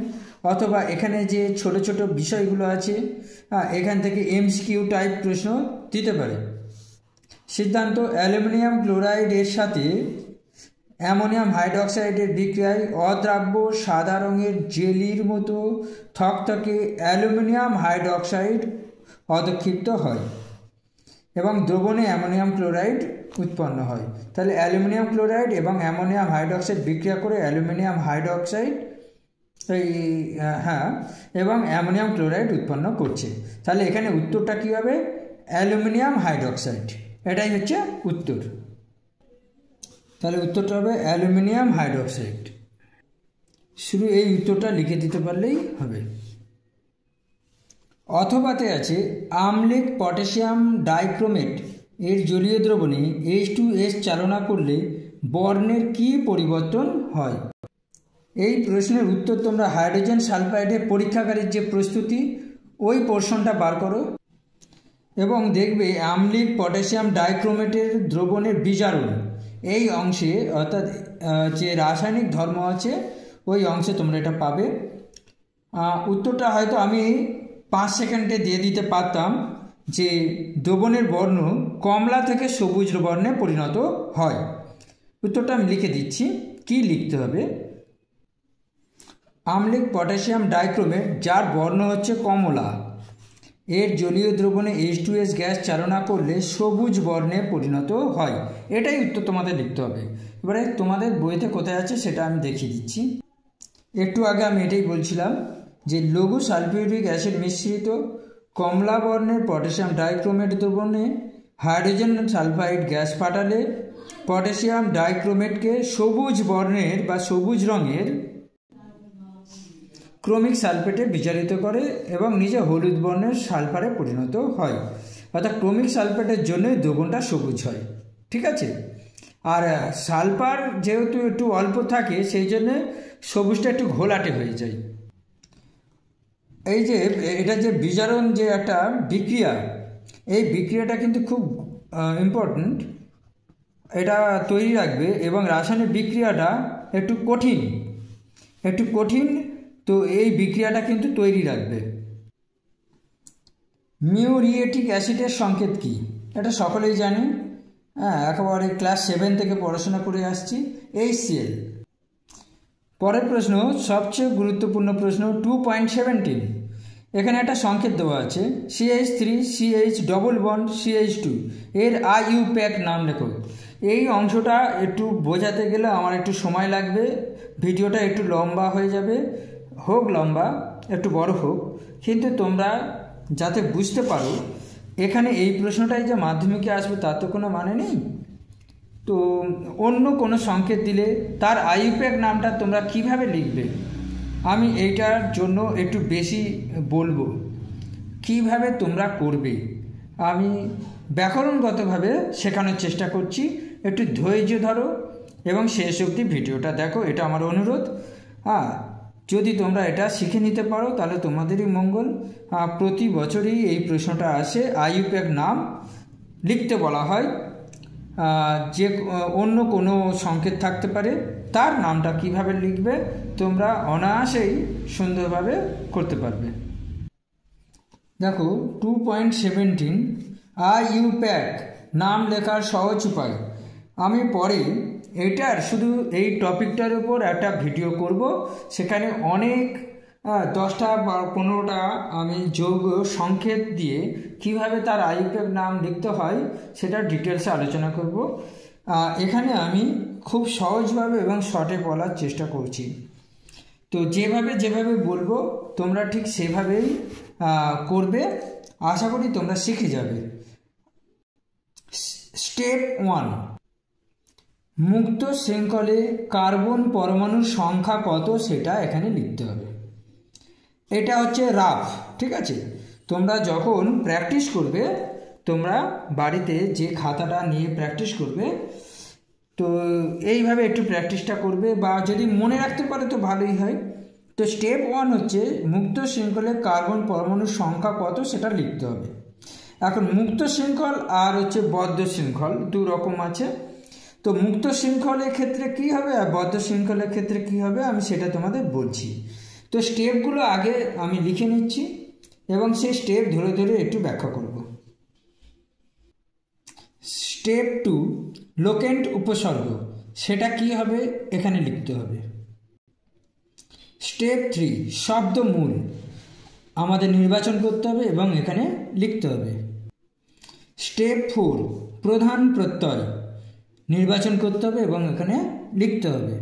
অথবা এখানে যে ছোট ছোট বিষয়গুলো আছে এখান থেকে এমসিকিউ টাইপ প্রশ্ন দিতে পারে। সিদ্ধান্ত: অ্যালুমিনিয়াম ক্লোরাইডের সাথে অ্যামোনিয়াম হাইড্রক্সাইডের বিক্রিয়ায় অদ্রাব্য সাদা রঙের জেলির মতো থকথকে অ্যালুমিনিয়াম হাইড্রক্সাইড অধক্ষিপ্ত হয় এবং দ্রবণে অ্যামোনিয়াম ক্লোরাইড উৎপন্ন হয়। তাহলে অ্যালুমিনিয়াম ক্লোরাইড এবং অ্যামোনিয়াম হাইড্রক্সাইড বিক্রিয়া করে অ্যালুমিনিয়াম হাইড্রক্সাইড এবং অ্যামোনিয়াম ক্লোরাইড উৎপন্ন করছে। তাহলে এখানে উত্তরটা কী হবে? Aluminium hydroxide. এটাই হচ্ছে উত্তর। তাহলে উত্তরটা হবে অ্যালুমিনিয়াম হাইড্রক্সাইড। শুধু এই উত্তরটা লিখে দিতে পারলেই হবে। অথবাতে আছে আম্লিক পটাশিয়াম ডাইক্রোমেট এর জলীয় দ্রবণে H2S চালনা করলে বর্ণের কি পরিবর্তন হয়? এই প্রশ্নের উত্তর তোমরা হাইড্রোজেন সালফাইডের পরীক্ষাগারের যে প্রস্তুতি ওই পোর্শনটা বার করো এবং দেখবে আম্লিক পটাশিয়াম ডাইক্রোমেটের দ্রবণের বিজারণ এই অংশে, অর্থাৎ যে রাসায়নিক ধর্ম আছে ওই অংশে তোমরা এটা পাবে। উত্তরটা হয়তো আমি 5 সেকেন্ডে দিয়ে দিতে পারতাম যে দ্রবণের বর্ণ কমলা থেকে সবুজ বর্ণে পরিণত হয়। উত্তরটা আমি লিখে দিচ্ছি, কি লিখতে হবে। আম্লিক পটাশিয়াম ডাইক্রোমেট যার বর্ণ হচ্ছে কমলা, এর জলীয় দ্রবণে H2S গ্যাস চালনা করলে সবুজ বর্ণে পরিণত হয়। এটাই উত্তর তোমাদের লিখতে হবে। এবারে তোমাদের বইতে কোথায় আছে সেটা আমি দেখিয়ে দিচ্ছি। একটু আগে আমি এটাই বলছিলাম যে লঘু সালফিউরিক অ্যাসিড মিশ্রিত কমলা বর্ণের পটাশিয়াম ডাইক্রোমেট দ্রবণে হাইড্রোজেন সালফাইড গ্যাস পাঠালে পটাশিয়াম ডাইক্রোমেটকে সবুজ বর্ণের বা সবুজ রঙের ক্রোমিক সালফেটে বিচারিত করে এবং নিজে হলুদ বর্ণের সালফারে পরিণত হয়। অর্থাৎ ক্রোমিক সালফেটের জন্যই দ্রবণটা সবুজ হয়। ঠিক আছে? আর সালফার যেহেতু একটু অল্প থাকে সেই জন্যে সবুজটা একটু ঘোলাটে হয়ে যায়। এই যে এটা যে বিজারণ যে একটা বিক্রিয়া, এই বিক্রিয়াটা কিন্তু খুব ইম্পর্ট্যান্ট, এটা তৈরি রাখবে এবং রাসায়নিক বিক্রিয়াটা একটু কঠিন, তো এই বিক্রিয়াটা কিন্তু তৈরি রাখবে। মিউরিয়েটিক অ্যাসিডের সংকেত কি? এটা সকলেই জানি, একেবারে ক্লাস 7 থেকে পড়াশোনা করে আসছি, HCl। পরের প্রশ্ন সবচেয়ে গুরুত্বপূর্ণ প্রশ্ন 2.17। এখানে একটা সংকেত দেওয়া আছে CH3 CH double bond CH2 এর IUPAC নাম লেখো। এই অংশটা একটু বোঝাতে গেলে আমার একটু সময় লাগবে, ভিডিওটা একটু লম্বা হয়ে যাবে, হোক লম্বা, একটু বড় হোক, কিন্তু তোমরা যাতে বুঝতে পারো এখানে এই প্রশ্নটাই যে মাধ্যমিকে আসবে তার তো কোনো মানে নেই। তো অন্য কোনো সংকেত দিলে তার IUPAC নামটা তোমরা কিভাবে লিখবে আমি এইটার জন্য একটু বেশি বলবো, কিভাবে তোমরা করবে আমি ব্যাকরণগতভাবে শেখানোর চেষ্টা করছি। একটু ধৈর্য ধরো এবং শেষ অবধি ভিডিওটা দেখো, এটা আমার অনুরোধ। হ্যাঁ, যদি তোমরা এটা শিখে নিতে পারো তাহলে তোমাদেরই মঙ্গল। প্রতি বছরই এই প্রশ্নটা আসে, আইইউপ্যাক নাম লিখতে বলা হয়, যে অন্য কোনো সংকেত থাকতে পারে, তার নামটা কিভাবে লিখবে তোমরা অনায়াসেই সুন্দরভাবে করতে পারবে। দেখো 2.17 আইইউপ্যাক নাম লেখার সহজ উপায়। আমি পরে এটার শুধু এই টপিকটার উপর একটা ভিডিও করব, সেখানে অনেক 10টা বা 15টা আমি যোগ সংকেত দিয়ে কিভাবে তার আইইউপ্যাক নাম লিখতে হয় সেটা ডিটেলসে আলোচনা করব। এখানে আমি খুব সহজভাবে এবং শর্টে বলার চেষ্টা করছি। তো যেভাবে বলবো তোমরা ঠিক সেভাবেই করবে, আশা করি তোমরা শিখে যাবে। স্টেপ 1, মুক্ত শৃঙ্খলে কার্বন পরমাণুর সংখ্যা কত সেটা এখানে লিখতে হবে। এটা হচ্ছে রাফ, ঠিক আছে। তোমরা যখন প্র্যাকটিস করবে, তোমরা বাড়িতে যে খাতাটা নিয়ে প্র্যাকটিস করবে, তো এইভাবে একটু প্র্যাকটিসটা করবে, বা যদি মনে রাখতে পারে তো ভালোই হয়। তো স্টেপ 1 হচ্ছে মুক্ত শৃঙ্খলে কার্বন পরমাণুর সংখ্যা কত সেটা লিখতে হবে। এখন মুক্ত শৃঙ্খল আর হচ্ছে বদ্ধ শৃঙ্খল দু রকম আছে। তো মুক্ত শৃঙ্খলের ক্ষেত্রে কী হবে আর বদ্ধ শৃঙ্খলের ক্ষেত্রে কী হবে আমি সেটা তোমাদের বলছি। তো স্টেপগুলো আগে আমি লিখে নিচ্ছি এবং সেই স্টেপ ধরে ধরে একটু ব্যাখ্যা করব। স্টেপ 2, লোকেন্ট উপসর্গ, সেটা কি হবে এখানে লিখতে হবে। স্টেপ 3, শব্দমূল আমাদের নির্বাচন করতে হবে এবং এখানে লিখতে হবে। স্টেপ 4, প্রধান প্রত্যয় নির্বাচন করতে হবে এবং এখানে লিখতে হবে।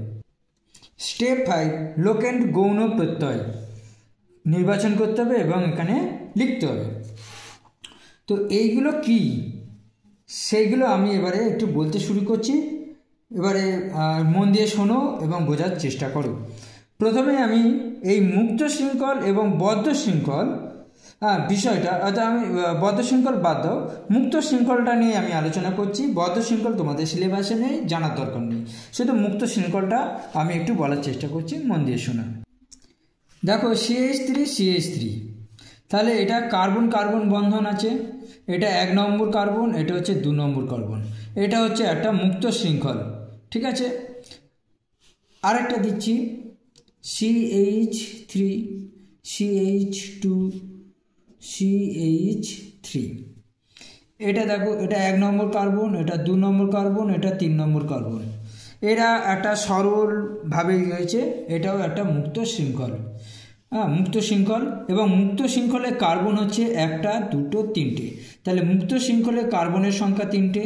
স্টেপ 5, লোকেন্ট গৌণ প্রত্যয় নির্বাচন করতে হবে এবং এখানে লিখতে হবে। তো এইগুলো কি সেইগুলো আমি এবারে একটু বলতে শুরু করছি, এবারে মন দিয়ে শোনো এবং বোঝার চেষ্টা করো। প্রথমে আমি এই মুক্ত শৃঙ্খল এবং বদ্ধ শৃঙ্খল বিষয়টা, অর্থাৎ আমি বদ্ধ শৃঙ্খল বাদ দাও, মুক্ত শৃঙ্খলটা নিয়ে আমি আলোচনা করছি। বদ্ধ শৃঙ্খল তোমাদের সিলেবাসে নেই, জানার দরকার নেই, শুধু মুক্ত শৃঙ্খলটা আমি একটু বলার চেষ্টা করছি, মন দিয়ে শোনা। দেখো CH3 তাহলে এটা কার্বন কার্বন বন্ধন আছে, এটা 1 নম্বর কার্বন, এটা হচ্ছে 2 নম্বর কার্বন, এটা হচ্ছে একটা মুক্ত শৃঙ্খল, ঠিক আছে। আরেকটা দিচ্ছি CH3 CH2 CH3, এটা দেখো এটা 1 নম্বর কার্বন, এটা 2 নম্বর কার্বন, এটা 3 নম্বর কার্বন, এরা একটা সরলভাবে রয়েছে, এটাও একটা মুক্ত শৃঙ্খল। মুক্ত শৃঙ্খল, এবং মুক্ত শৃঙ্খলে কার্বন হচ্ছে 1, 2, 3টে, তাহলে মুক্ত শৃঙ্খলে কার্বনের সংখ্যা 3টে,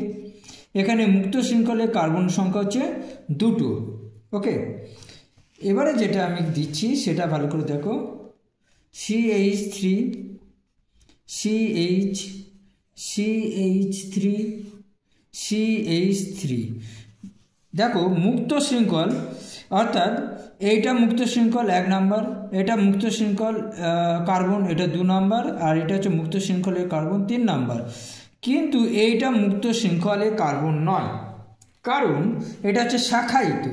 এখানে মুক্ত শৃঙ্খলে কার্বনের সংখ্যা হচ্ছে 2টো। ওকে, এবারে যেটা আমি দিচ্ছি সেটা ভালো করে দেখো, CH3 CH3 দেখো মুক্ত শৃঙ্খল, অর্থাৎ এইটা মুক্ত শৃঙ্খল 1 নম্বর, এটা মুক্ত শৃঙ্খল কার্বন, এটা 2 নম্বর, আর এটা হচ্ছে মুক্ত শৃঙ্খলের কার্বন 3 নম্বর। কিন্তু এইটা মুক্ত শৃঙ্খলের কার্বন নয়, কারণ এটা হচ্ছে শাখায়িত,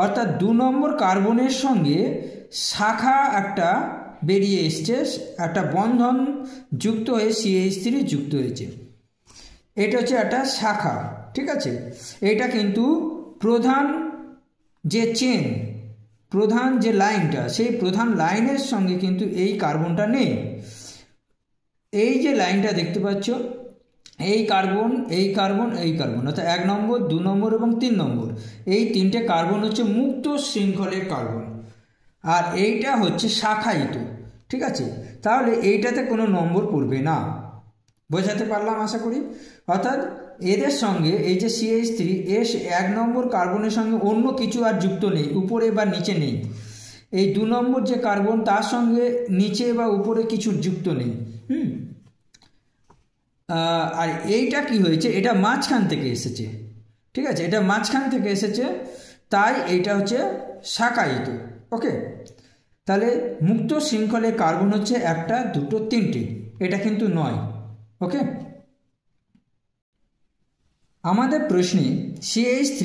অর্থাৎ 2 নম্বর কার্বনের সঙ্গে শাখা একটা বেরিয়ে এসছে, একটা বন্ধন যুক্ত হয়ে CH3 যুক্ত হয়েছে, এটা হচ্ছে একটা শাখা, ঠিক আছে। এটা কিন্তু প্রধান যে চেন, প্রধান যে লাইনটা, সেই প্রধান লাইনের সঙ্গে কিন্তু এই কার্বনটা নেই। এই যে লাইনটা দেখতে পাচ্ছ, এই কার্বন এই কার্বন এই কার্বন, অর্থাৎ 1 নম্বর 2 নম্বর এবং 3 নম্বর, এই 3টে কার্বন হচ্ছে মুক্ত শৃঙ্খলের কার্বন, আর এইটা হচ্ছে শাখায়িত, ঠিক আছে। তাহলে এইটাতে কোনো নম্বর পড়বে না, বোঝাতে পারলাম আশা করি। অর্থাৎ এদের সঙ্গে এই যে CH3 এর 1 নম্বর কার্বনের সঙ্গে অন্য কিছু আর যুক্ত নেই, উপরে বা নিচে নেই। এই 2 নম্বর যে কার্বন তার সঙ্গে নিচে বা উপরে কিছু যুক্ত নেই। আর এইটা কি হয়েছে, এটা মাঝখান থেকে এসেছে, ঠিক আছে, এটা মাঝখান থেকে এসেছে, তাই এইটা হচ্ছে শাখায়িত। ওকে, তাহলে মুক্ত শৃঙ্খলে কার্বন হচ্ছে 1, 2, 3টে, এটা কিন্তু নয়। ওকে, আমাদের প্রশ্নে CH3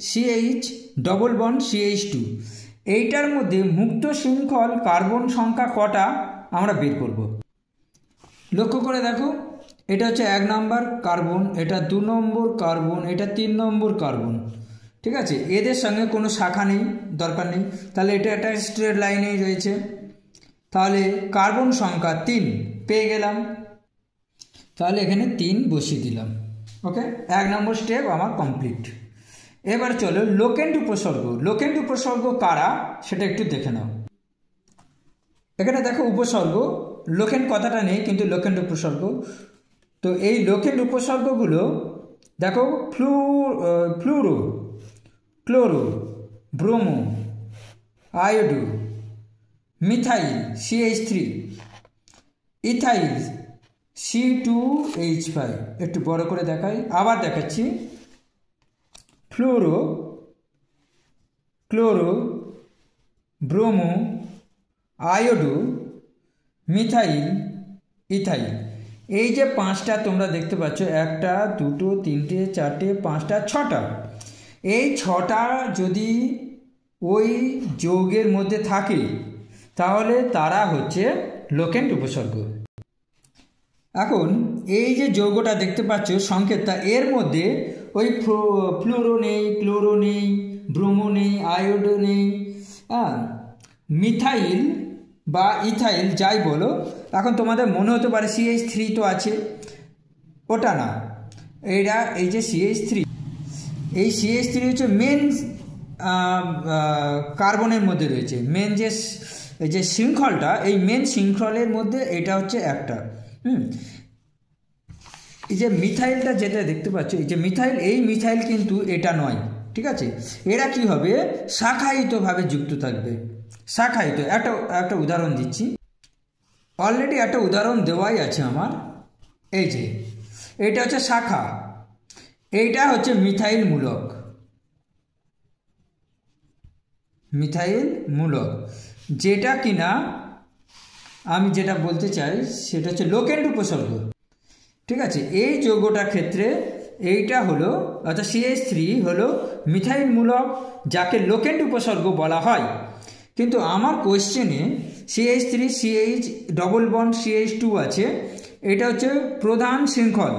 CH double bond CH2 এইটার মধ্যে মুক্ত শৃঙ্খল কার্বন সংখ্যা কটা আমরা বের করব। লক্ষ্য করে দেখো, এটা হচ্ছে 1 নম্বর কার্বন, এটা 2 নম্বর কার্বন, এটা 3 নম্বর কার্বন। ঠিক আছে, এদের সঙ্গে কোনো শাখা নেই, দরকার নেই, তাহলে এটা একটা স্ট্রেট লাইনেই রয়েছে। তাহলে কার্বন সংখ্যা 3 পেয়ে গেলাম, তাহলে এখানে 3 বসিয়ে দিলাম। ওকে, 1 নম্বর স্টেপ আমার কমপ্লিট। এবার চলো লোকেন্ট উপসর্গ। লোকেন্ট উপসর্গ কারা সেটা একটু দেখে নাও। এখানে দেখো উপসর্গ, লোকেন্ট কথাটা নেই কিন্তু লোকেন্ট উপসর্গ। তো এই লোকেন্ট উপসর্গগুলো দেখো, fluoro, chloro, bromo, iodo, methyl CH3, ethyl C2H5। একটু বড় করে দেখাই, আবার দেখাচ্ছি, fluoro, chloro, bromo, iodo, methyl, ethyl. এই যে 5টা তোমরা দেখতে পাচ্ছ, 1টা 2টো 3টে 4টে 5টা 6টা, এই 6টা যদি ওই যৌগের মধ্যে থাকে তাহলে তারা হচ্ছে লোকেন্ট উপসর্গ। এখন এই যে যৌগটা দেখতে পাচ্ছ সংকেতটা, এর মধ্যে ওই ফ্লুরো নেই, ক্লোরো নেই, ব্রোমো নেই, আয়োডো নেই, মিথাইল বা ইথাইল যাই বলো। এখন তোমাদের মনে হতে পারে CH3 তো আছে, ওটা না, এইটা এই যে CH3, এই CH3 হচ্ছে মেন কার্বনের মধ্যে রয়েছে। মেন যে এই যে শৃঙ্খলটা, এই মেন শৃঙ্খলের মধ্যে এটা হচ্ছে একটা। এই যে মিথাইলটা যেটা দেখতে পাচ্ছ, এই যে মিথাইল, এই মিথাইল কিন্তু এটা নয়। ঠিক আছে, এরা কি হবে, শাখায়িতভাবে যুক্ত থাকবে। শাখায়িত, একটা উদাহরণ দিচ্ছি, অলরেডি একটা উদাহরণ দেওয়াই আছে আমার। এই যে এটা হচ্ছে শাখা, এইটা হচ্ছে মিথাইল মূলক, মিথাইল মূলক, যেটা কিনা আমি যেটা বলতে চাই সেটা হচ্ছে লোকেন্ট উপসর্গ। ঠিক আছে, এই যৌগটার ক্ষেত্রে এইটা হলো, অর্থাৎ CH3 হলো মিথাইল মূলক, যাকে লোকেন্ট উপসর্গ বলা হয়। কিন্তু আমার কোয়েশ্চেনে CH3 CH double bond CH2 আছে, এটা হচ্ছে প্রধান শৃঙ্খল।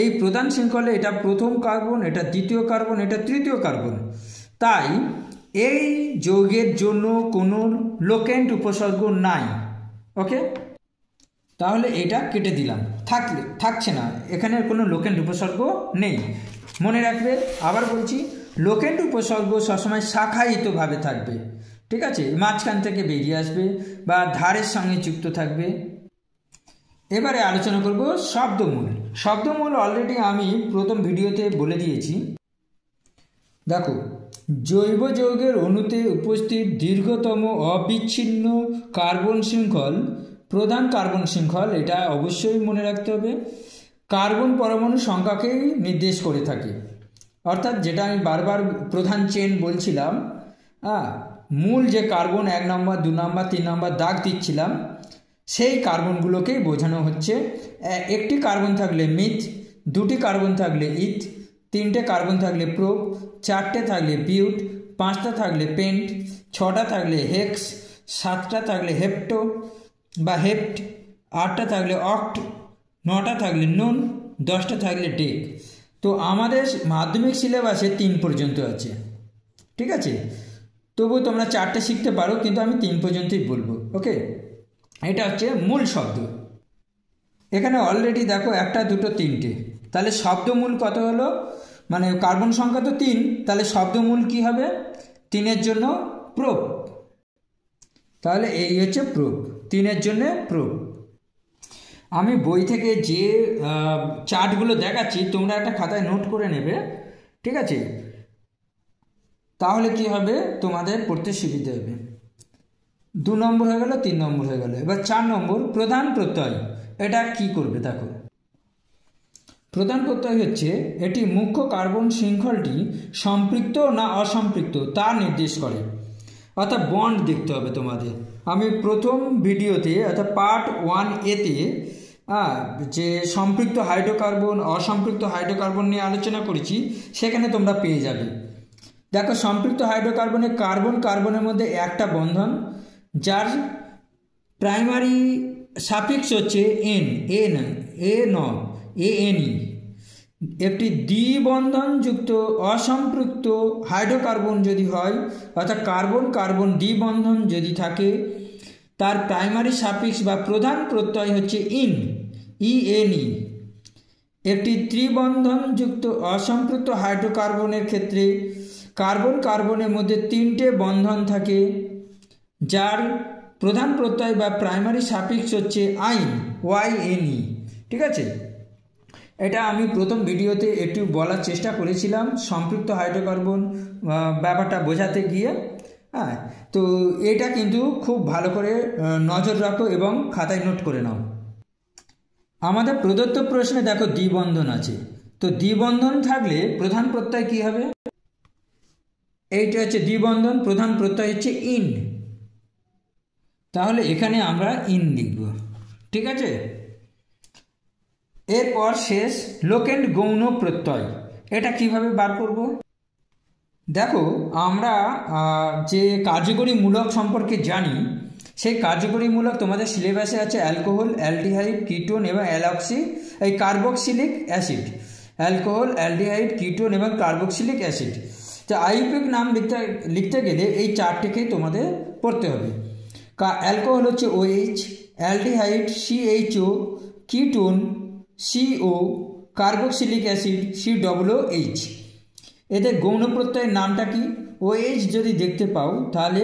এই প্রধান শৃঙ্খলে এটা প্রথম কার্বন, এটা দ্বিতীয় কার্বন, এটা তৃতীয় কার্বন। তাই এই যৌগের জন্য কোনো লোকেন্ট উপসর্গ নাই। ওকে, তাহলে এটা কেটে দিলাম, থাকছে না, এখানে কোনো লোকেন্ট উপসর্গ নেই। মনে রাখবে, আবার বলছি, লোকেন্ট উপসর্গ সবসময় শাখায়িতভাবে থাকবে। ঠিক আছে, মাঝখান থেকে বেরিয়ে আসবে বা ধারের সঙ্গে যুক্ত থাকবে। এবারে আলোচনা করব শব্দমূল। শব্দমূল অলরেডি আমি প্রথম ভিডিওতে বলে দিয়েছি। দেখো, জৈব যৌগের অণুতে উপস্থিত দীর্ঘতম অবিচ্ছিন্ন কার্বন শৃঙ্খল প্রধান কার্বন শৃঙ্খল, এটা অবশ্যই মনে রাখতে হবে। কার্বন পরমাণু সংখ্যাকেই নির্দেশ করে থাকে, অর্থাৎ যেটা আমি বারবার প্রধান চেন বলছিলাম, মূল যে কার্বন 1 নম্বর 2 নম্বর 3 নম্বর দাগ দিচ্ছিলাম, সেই কার্বনগুলোকেই বোঝানো হচ্ছে। একটি কার্বন থাকলে মিথ, 2টি কার্বন থাকলে ইথ, 3টে কার্বন থাকলে প্রোপ, 4টে থাকলে বিউট, 5টা থাকলে পেন্ট, 6টা থাকলে হেক্স, 7টা থাকলে হেপ্টো বা হেপ্ট, 8টা থাকলে অক্ট, 9টা থাকলে নুন, 10টা থাকলে ডেক। তো আমাদের মাধ্যমিক সিলেবাসে 3 পর্যন্ত আছে। ঠিক আছে, তবু তোমরা 4টে শিখতে পারো, কিন্তু আমি 3 পর্যন্তই বলবো। ওকে, এটা হচ্ছে মূল শব্দ। এখানে অলরেডি দেখো 1টা 2টো 3টে, তাহলে শব্দমূল কত হলো, মানে কার্বন সংখ্যা তো 3, তাহলে শব্দমূল কি হবে, 3-এর জন্য প্রোপ। তাহলে এই হচ্ছে প্রোপ, 3-এর জন্য প্রোপ। আমি বই থেকে যে চার্টগুলো দেখাচ্ছি তোমরা একটা খাতায় নোট করে নেবে। ঠিক আছে, তাহলে কি হবে, তোমাদের পড়তে সুবিধা হবে। 2 নম্বর হয়ে গেল, 3 নম্বর হয়ে গেল। এবার 4 নম্বর প্রধান প্রত্যয়। এটা কি করবে দেখো, প্রধান প্রত্যয় হচ্ছে এটি মুখ্য কার্বন শৃঙ্খলটি সম্পৃক্ত না অসম্পৃক্ত তা নির্দেশ করে, অর্থাৎ বন্ড দেখতে হবে তোমাদের। আমি প্রথম ভিডিওতে অর্থাৎ পার্ট 1A-তে যে সম্পৃক্ত হাইড্রোকার্বন অসম্পৃক্ত হাইড্রোকার্বন নিয়ে আলোচনা করেছি, সেখানে তোমরা পেয়ে যাবে। দেখো, সম্পৃক্ত হাইড্রোকার্বনে কার্বন কার্বনের মধ্যে একটা বন্ধন, যার প্রাইমারি সাফিক্স হচ্ছে ANE। একটি দ্বিবন্ধনযুক্ত অসম্পৃক্ত হাইড্রোকার্বন যদি হয়, অর্থাৎ কার্বন কার্বন দ্বিবন্ধন যদি থাকে, তার প্রাইমারি সাফিক্স বা প্রধান প্রত্যয় হচ্ছে ENE। একটি ত্রিবন্ধনযুক্ত অসম্পৃক্ত হাইড্রোকার্বনের ক্ষেত্রে কার্বন কার্বনের মধ্যে তিনটে বন্ধন থাকে, যার প্রধান প্রত্যয় বা প্রাইমারি সাফিক্স হচ্ছে YNE। ঠিক আছে, এটা আমি প্রথম ভিডিওতে একটু বলার চেষ্টা করেছিলাম সম্পৃক্ত হাইড্রোকার্বন ব্যাপারটা বোঝাতে গিয়ে। তো এটা কিন্তু খুব ভালো করে নজর রাখো এবং খাতায় নোট করে নাও। আমাদের প্রদত্ত প্রশ্নে দেখো দ্বিবন্ধন আছে, তো দ্বিবন্ধন থাকলে প্রধান প্রত্যয় কি হবে? এইটা হচ্ছে দ্বিবন্ধন, প্রধান প্রত্যয় হচ্ছে ইন, তাহলে এখানে আমরা ইন লিখব। ঠিক আছে, এরপর শেষ লোকেন্ড গৌণ প্রত্যয়, এটা কিভাবে বার করব? দেখো, আমরা যে কার্যকরী মূলক সম্পর্কে জানি, সেই কার্যকরী মূলক তোমাদের সিলেবাসে আছে অ্যালকোহল, অ্যালডিহাইড, কিটোন এবং carboxylic acid. Alcohol, aldehyde, ketone এবং কার্বক্সিলিক অ্যাসিড। তো আইইউপিএক নাম লিখতে গেলে এই চারটিকেই তোমাদের পড়তে হবে। অ্যালকোহল হচ্ছে OH, aldehyde CHO, ketone CO, carboxylic acid COOH। এদের গৌণ প্রত্যয়ের নামটা কি? OH যদি দেখতে পাও তাহলে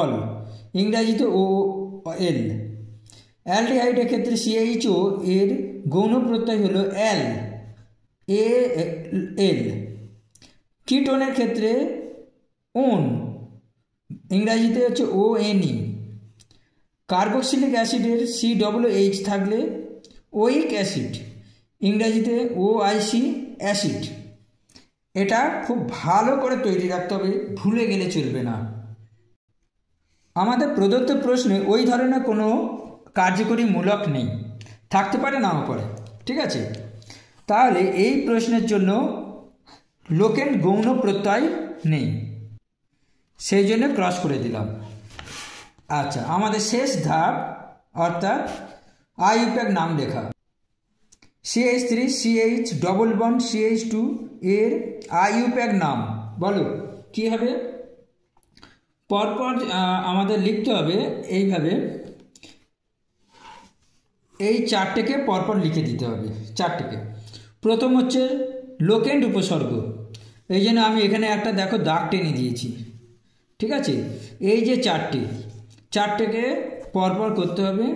অল, ইংরাজিতে OL। অ্যালডিহাইডের ক্ষেত্রে CHO এর গৌণ প্রত্যয় হলো AL। কিটোনের ক্ষেত্রে ON, ইংরাজিতে হচ্ছে ONE। কার্বক্সিলিক অ্যাসিডের COOH থাকলে ওইক অ্যাসিড, ইংরাজিতে OIC অ্যাসিড। এটা খুব ভালো করে তৈরি রাখতে হবে, ভুলে গেলে চলবে না। আমাদের প্রদত্ত প্রশ্নে ওই ধরনের কোনো কার্যকরী মূলক নেই, থাকতে পারে নাও পারে। ঠিক আছে, তাহলে এই প্রশ্নের জন্য লোকেন্ড গৌণ প্রত্যয় নেই, সেই জন্য ক্রস করে দিলাম। আচ্ছা, আমাদের শেষ ধাপ অর্থাৎ আইইউপিএক নাম লেখা। CH3 CH double bond CH2 এর আইইউপিএক নাম বলো কি হবে? পরপর আমাদের লিখতে হবে এইভাবে, এই চারটেকে পরপর লিখে দিতে হবে, চারটেকে। প্রথম হচ্ছে লোকেন্ড উপসর্গ, এই জন্য আমি এখানে একটা দেখো দাগ টেনে দিয়েছি। ঠিক আছে, এই যে চারটেকে পরপর করতে হবে।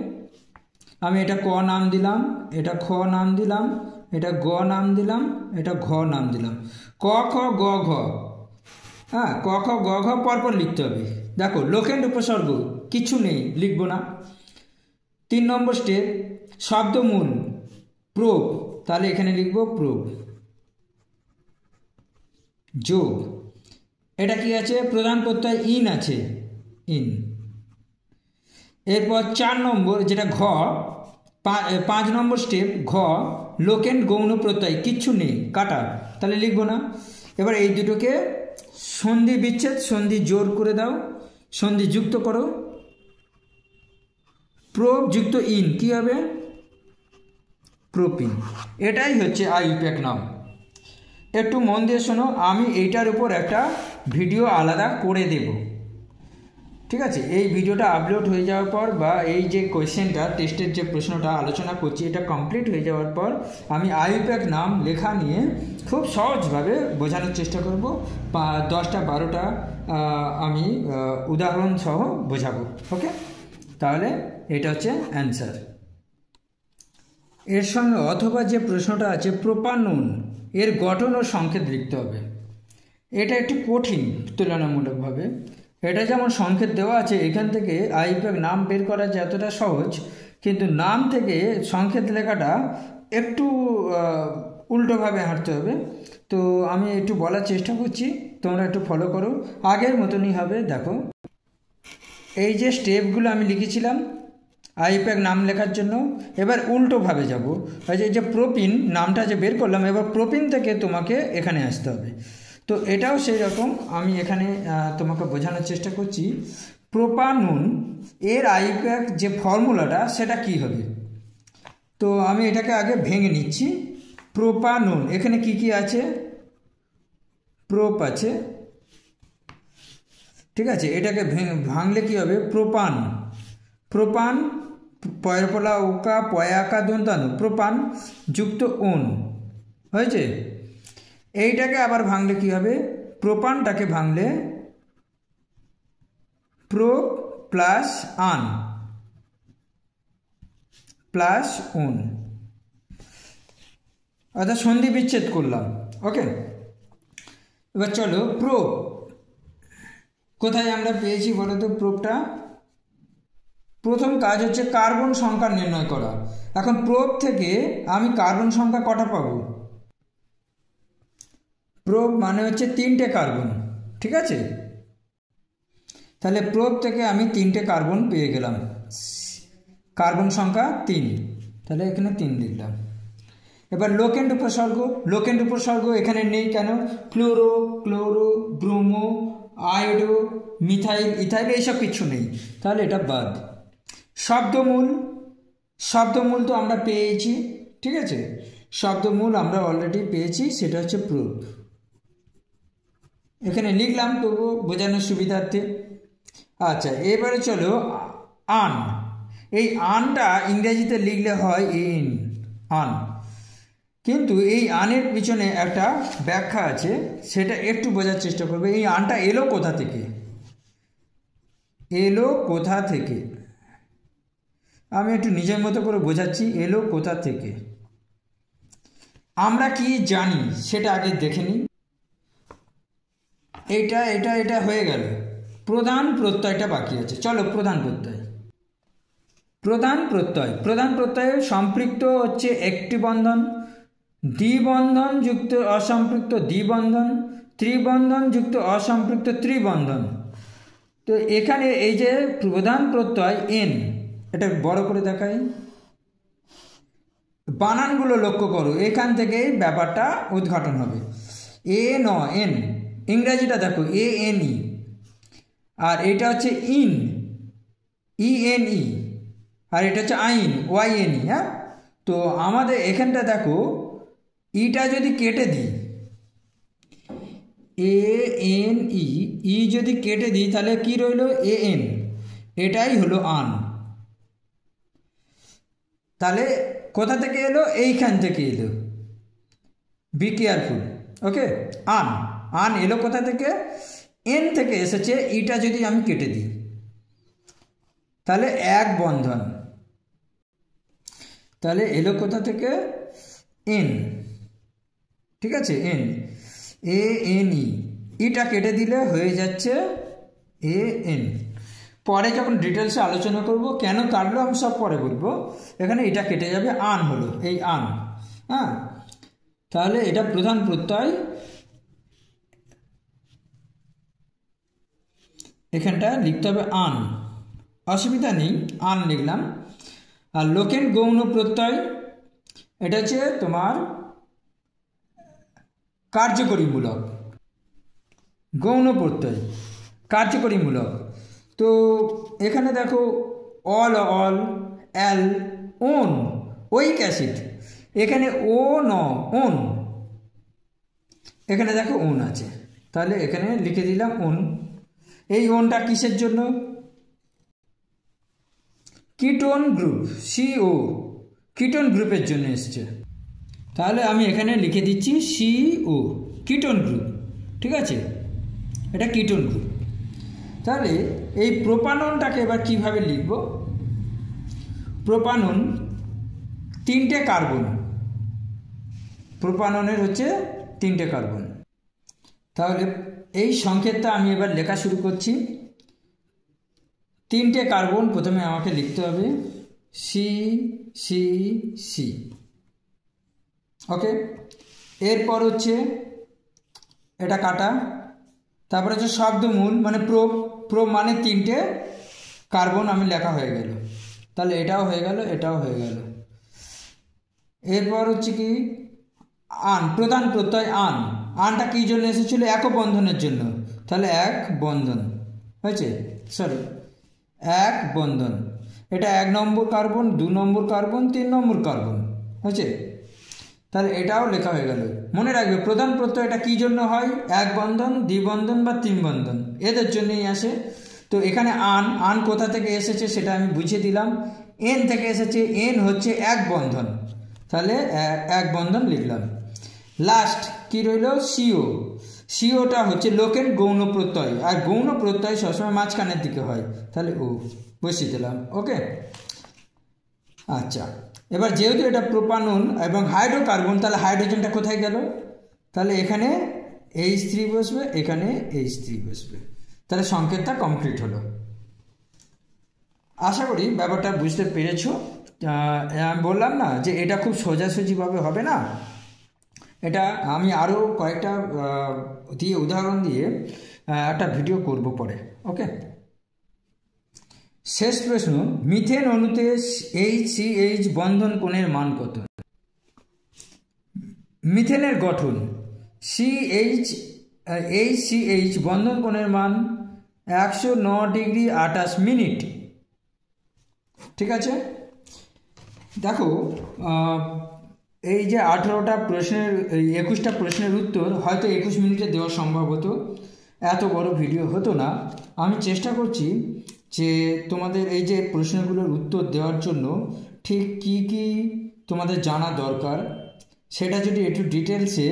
আমি এটা ক নাম দিলাম, এটা খ নাম দিলাম, এটা গ নাম দিলাম, এটা ঘ নাম দিলাম। ক খ গ ঘ, ক খ গ ঘ পরপর লিখতে হবে। দেখো, লোকেন্ড উপসর্গ কিছু নেই, লিখব না। 3 নম্বর স্টেপ, শব্দমূল প্রোব, তাহলে এখানে লিখব প্রোব। যোগ, এটা কি আছে? প্রধান প্রত্যয় ইন আছে, ইন। এরপর 4 নম্বর যেটা ঘ, 5 নম্বর স্টেপ ঘ, লোকেন্ড গৌণ প্রত্যয় কিচ্ছু নেই, কাটা, তাহলে লিখব না। এবার এই দুটোকে সন্ধি বিচ্ছেদ, সন্ধি জোর করে দাও, সন্ধি যুক্ত করো। প্রোব যুক্ত ইন কি হবে? প্রোপিন। এটাই হচ্ছে আইইউপিএক নাম। একটু মন দিয়ে শোনো, আমি এইটার উপর একটা ভিডিও আলাদা করে দেব। ঠিক আছে, এই ভিডিওটা আপলোড হয়ে যাওয়ার পর বা এই যে কোয়েশ্চেনটা, টেস্টের যে প্রশ্নটা আলোচনা করছি, এটা কমপ্লিট হয়ে যাওয়ার পর আমি আইইউপিএক নাম লেখা নিয়ে খুব সহজভাবে বোঝানোর চেষ্টা করব। 10টা 12টা আমি উদাহরণ সহ বোঝাবো। ওকে, তাহলে এটা হচ্ছে অ্যান্সার। এর সঙ্গে অথবা যে প্রশ্নটা আছে প্রোপানন, এর গঠন ও সংকেত লিখতে হবে। এটা একটু কঠিন তুলনামূলকভাবে। এটা যেমন সংকেত দেওয়া আছে, এখান থেকে আইইউপিএক নাম বের করা যতটা সহজ, কিন্তু নাম থেকে সংকেত লেখাটা একটু উল্টোভাবে হাঁটতে হবে। তো আমি একটু বলার চেষ্টা করছি, তোমরা একটু ফলো করো, আগের মতনই হবে। দেখো, এই যে স্টেপগুলো আমি লিখেছিলাম, আইপ্যাক নাম লেখার জন্য। এবার উল্টোভাবে যাব, এই যে প্রোপিন নামটা যে বের করলাম, এবার প্রোপিন থেকে তোমাকে এখানে আসতে হবে। তো এটাও সেই রকম, আমি এখানে তোমাকে বোঝানোর চেষ্টা করছি। প্রোপানন এর আইপ্যাক যে ফর্মুলাটা সেটা কি হবে। তো আমি এটাকে আগে ভেঙে নিচ্ছি। প্রোপানন এখানে কি কি আছে, প্রোপ আছে, ঠিক আছে। এটাকে ভাঙলে কি হবে, প্রোপান, প্রোপান পয়রপলা ওকা পয়াকা দন্তানু, প্রোপান যুক্ত ওন হয়েছে। এইটাকে আবার ভাঙলে কি হবে, প্রোপানটাকে ভাঙলে প্রো প্লাস আন প্লাস ওন, অর্থাৎ সন্ধি বিচ্ছেদ করলাম। ওকে, এবার চলো প্রোপ কোথায় আমরা পেয়েছি বলো তো। প্রোপটা প্রথম কাজ হচ্ছে কার্বন সংখ্যা নির্ণয় করা। এখন প্রোপ থেকে আমি কার্বন সংখ্যা কটা পাবো, প্রোপ মানে হচ্ছে 3টে কার্বন, ঠিক আছে। তাহলে প্রোপ থেকে আমি 3টে কার্বন পেয়ে গেলাম, কার্বন সংখ্যা 3, তাহলে এখানে 3 লিখলাম। এবার লোকেন্ড উপসর্গ, লোকেন্ড উপসর্গ এখানে নেই কেন, fluoro, chloro, bromo, iodo, methyl, ethyl এইসব কিছু নেই, তাহলে এটা বাদ। শব্দমূল, শব্দমূল তো আমরা পেয়েছি, ঠিক আছে, শব্দমূল আমরা অলরেডি পেয়েছি, সেটা হচ্ছে প্রোপ। এখানে লিখলাম তবু বোঝানোর সুবিধার্থে। আচ্ছা, এবারে চলো আন। এই আনটা ইংরেজিতে লিখলে হয় ইন, আন, কিন্তু এই আনের পিছনে একটা ব্যাখ্যা আছে, সেটা একটু বোঝার চেষ্টা করবে। এই আনটা এলো কোথা থেকে, এলো কোথা থেকে, আমি একটু নিজের মতো করে বোঝাচ্ছি। এলো কোথা থেকে, আমরা কি জানি সেটা আগে দেখে নিই। এটা এটা এটা হয়ে গেল, প্রধান প্রত্যয়টা বাকি আছে। চলো প্রধান প্রত্যয়, প্রধান প্রত্যয়, প্রধান প্রত্যয়ে সম্পৃক্ত হচ্ছে একটি বন্ধন, দ্বিবন্ধন যুক্ত অসম্পৃক্ত দ্বিবন্ধন, ত্রিবন্ধন যুক্ত অসম্পৃক্ত ত্রিবন্ধন। তো এখানে এই যে প্রধান প্রত্যয় এন, এটা বড় করে দেখাই, বানানগুলো লক্ষ্য করো, এখান থেকেই ব্যাপারটা উদ্ঘাটন হবে। এ ন এন, ইংরাজিটা দেখো এ এন ই, আর এটা হচ্ছে ইন, ই এন ই, আর এটা হচ্ছে আইন, ওয়াই এন ই। হ্যাঁ, তো আমাদের এখানটা দেখো, ইটা যদি কেটে দিই, এ এন ই, ই যদি কেটে দিই তাহলে কি রইল, এ এন, এটাই হলো আন। তাহলে কোথা থেকে এলো, এইখান থেকে এলো, বি কেয়ারফুল। ওকে, আন, আন এলো কোথা থেকে, এন থেকে এসেছে। ইটা যদি আমি কেটে দিই তাহলে এক বন্ধন, তাহলে এলো কোথা থেকে, এন, ঠিক আছে, এন, এ এন ই, ইটা কেটে দিলে হয়ে যাচ্ছে এ এন। পরে যখন ডিটেলসে আলোচনা করব কেন কাটলো আমি সব পরে বলবো। এখানে এটা কেটে যাবে, আন হলো, এই আন। হ্যাঁ, তাহলে এটা প্রধান প্রত্যয়, এখানটা লিখতে হবে আন, অসুবিধা নেই, আন লিখলাম। আর লোকেন্ড গৌণ প্রত্যয়, এটা হচ্ছে তোমার কার্যকরীমূলক, গৌণ প্রত্যয় কার্যকরীমূলক। তো এখানে দেখো ol, ol, al, one, oic acid, এখানে ও ন ওন, এখানে দেখো ওন আছে, তাহলে এখানে লিখে দিলাম ওন। এই ওনটা কিসের জন্য, কিটোন গ্রুপ, সিও, কিটোন গ্রুপের জন্য এসছে, তাহলে আমি এখানে লিখে দিচ্ছি সিও, কিটোন গ্রুপ, ঠিক আছে, এটা কিটোন গ্রুপ। তাহলে এই প্রোপাননটাকে এবার কিভাবে লিখব, প্রোপানন 3টে কার্বন, প্রোপাননের হচ্ছে 3টে কার্বন। তাহলে এই সংকেতটা আমি এবার লেখা শুরু করছি। 3টে কার্বন প্রথমে আমাকে লিখতে হবে, সি সি সি। ওকে, এরপর হচ্ছে এটা কাটা, তারপর হচ্ছে শব্দমূল মানে প্রোপ, প্রোপ মানে 3টে কার্বন আমি লেখা হয়ে গেল। তাহলে এটাও হয়ে গেল, এটাও হয়ে গেল। এরপর হচ্ছে কি আন, প্রধান প্রত্যয় আন। আনটা কী জন্য এসেছিল? একক বন্ধনের জন্য, তাহলে এক বন্ধন হয়েছে, সরি এক বন্ধন। এটা 1 নম্বর কার্বন, 2 নম্বর কার্বন, 3 নম্বর কার্বন হয়েছে, তাহলে এটাও লেখা হয়ে গেল। মনে রাখবে প্রধান প্রত্যয় এটা কী জন্য হয়? এক বন্ধন, দ্বিবন্ধন বা 3 বন্ধন, এদের জন্যই আসে। তো এখানে আন, আন কোথা থেকে এসেছে সেটা আমি বুঝিয়ে দিলাম। এন থেকে এসেছে, এন হচ্ছে এক বন্ধন, তাহলে এক বন্ধন লিখলাম। লাস্ট কি রইল? সিও। সিওটা হচ্ছে লোকের গৌণ প্রত্যয়, আর গৌণ প্রত্যয় সবসময় মাঝখানের দিকে হয়, তাহলে ও বসিয়ে দিলাম। ওকে, আচ্ছা, এবার যেহেতু এটা প্রোপানন এবং হাইড্রোকার্বন, তাহলে হাইড্রোজেনটা কোথায় গেল? তাহলে এখানে H3 বসবে, এখানে H3 বসবে, তাহলে সংকেতটা কমপ্লিট হলো। আশা করি ব্যাপারটা বুঝতে পেরেছো। আমি বললাম না যে এটা খুব সোজাসুজিভাবে হবে না, এটা আমি আরও কয়েকটা দিয়ে উদাহরণ দিয়ে একটা ভিডিও করব পরে। ওকে, শেষ প্রশ্ন, মিথেন অণুতে HCH বন্ধন কোণের মান কত? মিথেনের গঠন HCH বন্ধন কোণের মান 109 ডিগ্রি 28 মিনিট। ঠিক আছে, দেখো এই যে 18টা প্রশ্নের 21টা প্রশ্নের উত্তর হয়তো 21 মিনিটে দেওয়া সম্ভব হতো, এত বড় ভিডিও হতো না। আমি চেষ্টা করছি যে তোমাদের এই যে প্রশ্নগুলোর উত্তর দেওয়ার জন্য ঠিক কি কি তোমাদের জানা দরকার সেটা যদি একটু ডিটেলসে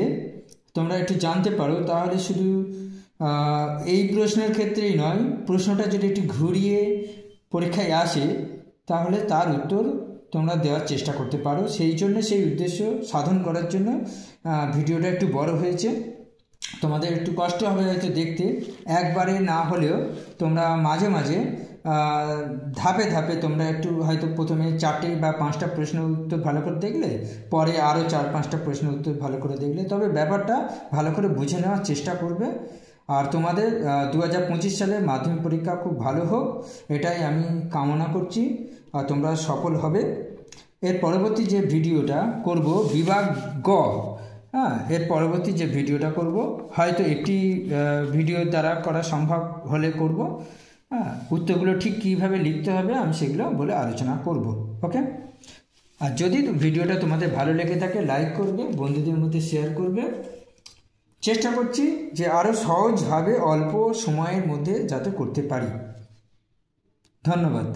তোমরা একটু জানতে পারো, তাহলে শুধু এই প্রশ্নের ক্ষেত্রেই নয়, প্রশ্নটা যদি একটু ঘুরিয়ে পরীক্ষায় আসে তাহলে তার উত্তর তোমরা দেওয়ার চেষ্টা করতে পারো। সেই জন্য, সেই উদ্দেশ্য সাধন করার জন্য ভিডিওটা একটু বড় হয়েছে। তোমাদের একটু কষ্ট হবে হয়তো দেখতে, একবারে না হলেও তোমরা মাঝে মাঝে ধাপে ধাপে তোমরা একটু হয়তো প্রথমে 4টে বা 5টা প্রশ্নের উত্তর ভালো করে দেখলে, পরে আরও 4-5টা প্রশ্নের উত্তর ভালো করে দেখলে, তবে ব্যাপারটা ভালো করে বুঝে নেওয়ার চেষ্টা করবে। আর তোমাদের 2025 সালের মাধ্যমিক পরীক্ষা খুব ভালো হোক, এটাই আমি কামনা করছি, আর তোমরা সফল হবে। এর পরবর্তী যে ভিডিওটা করব বিভাগ গ, হ্যাঁ, এর পরবর্তী যে ভিডিওটা করব হয়তো একটি ভিডিও দ্বারা করা সম্ভব হলে করব। হ্যাঁ, উত্তরগুলো ঠিক কীভাবে লিখতে হবে আমি সেগুলো বলে আলোচনা করব। ওকে, আর যদি ভিডিওটা তোমাদের ভালো লেগে থাকে লাইক করবে, বন্ধুদের মধ্যে শেয়ার করবে। চেষ্টা করছি যে আরও সহজভাবে অল্প সময়ের মধ্যে যাতে করতে পারি। ধন্যবাদ।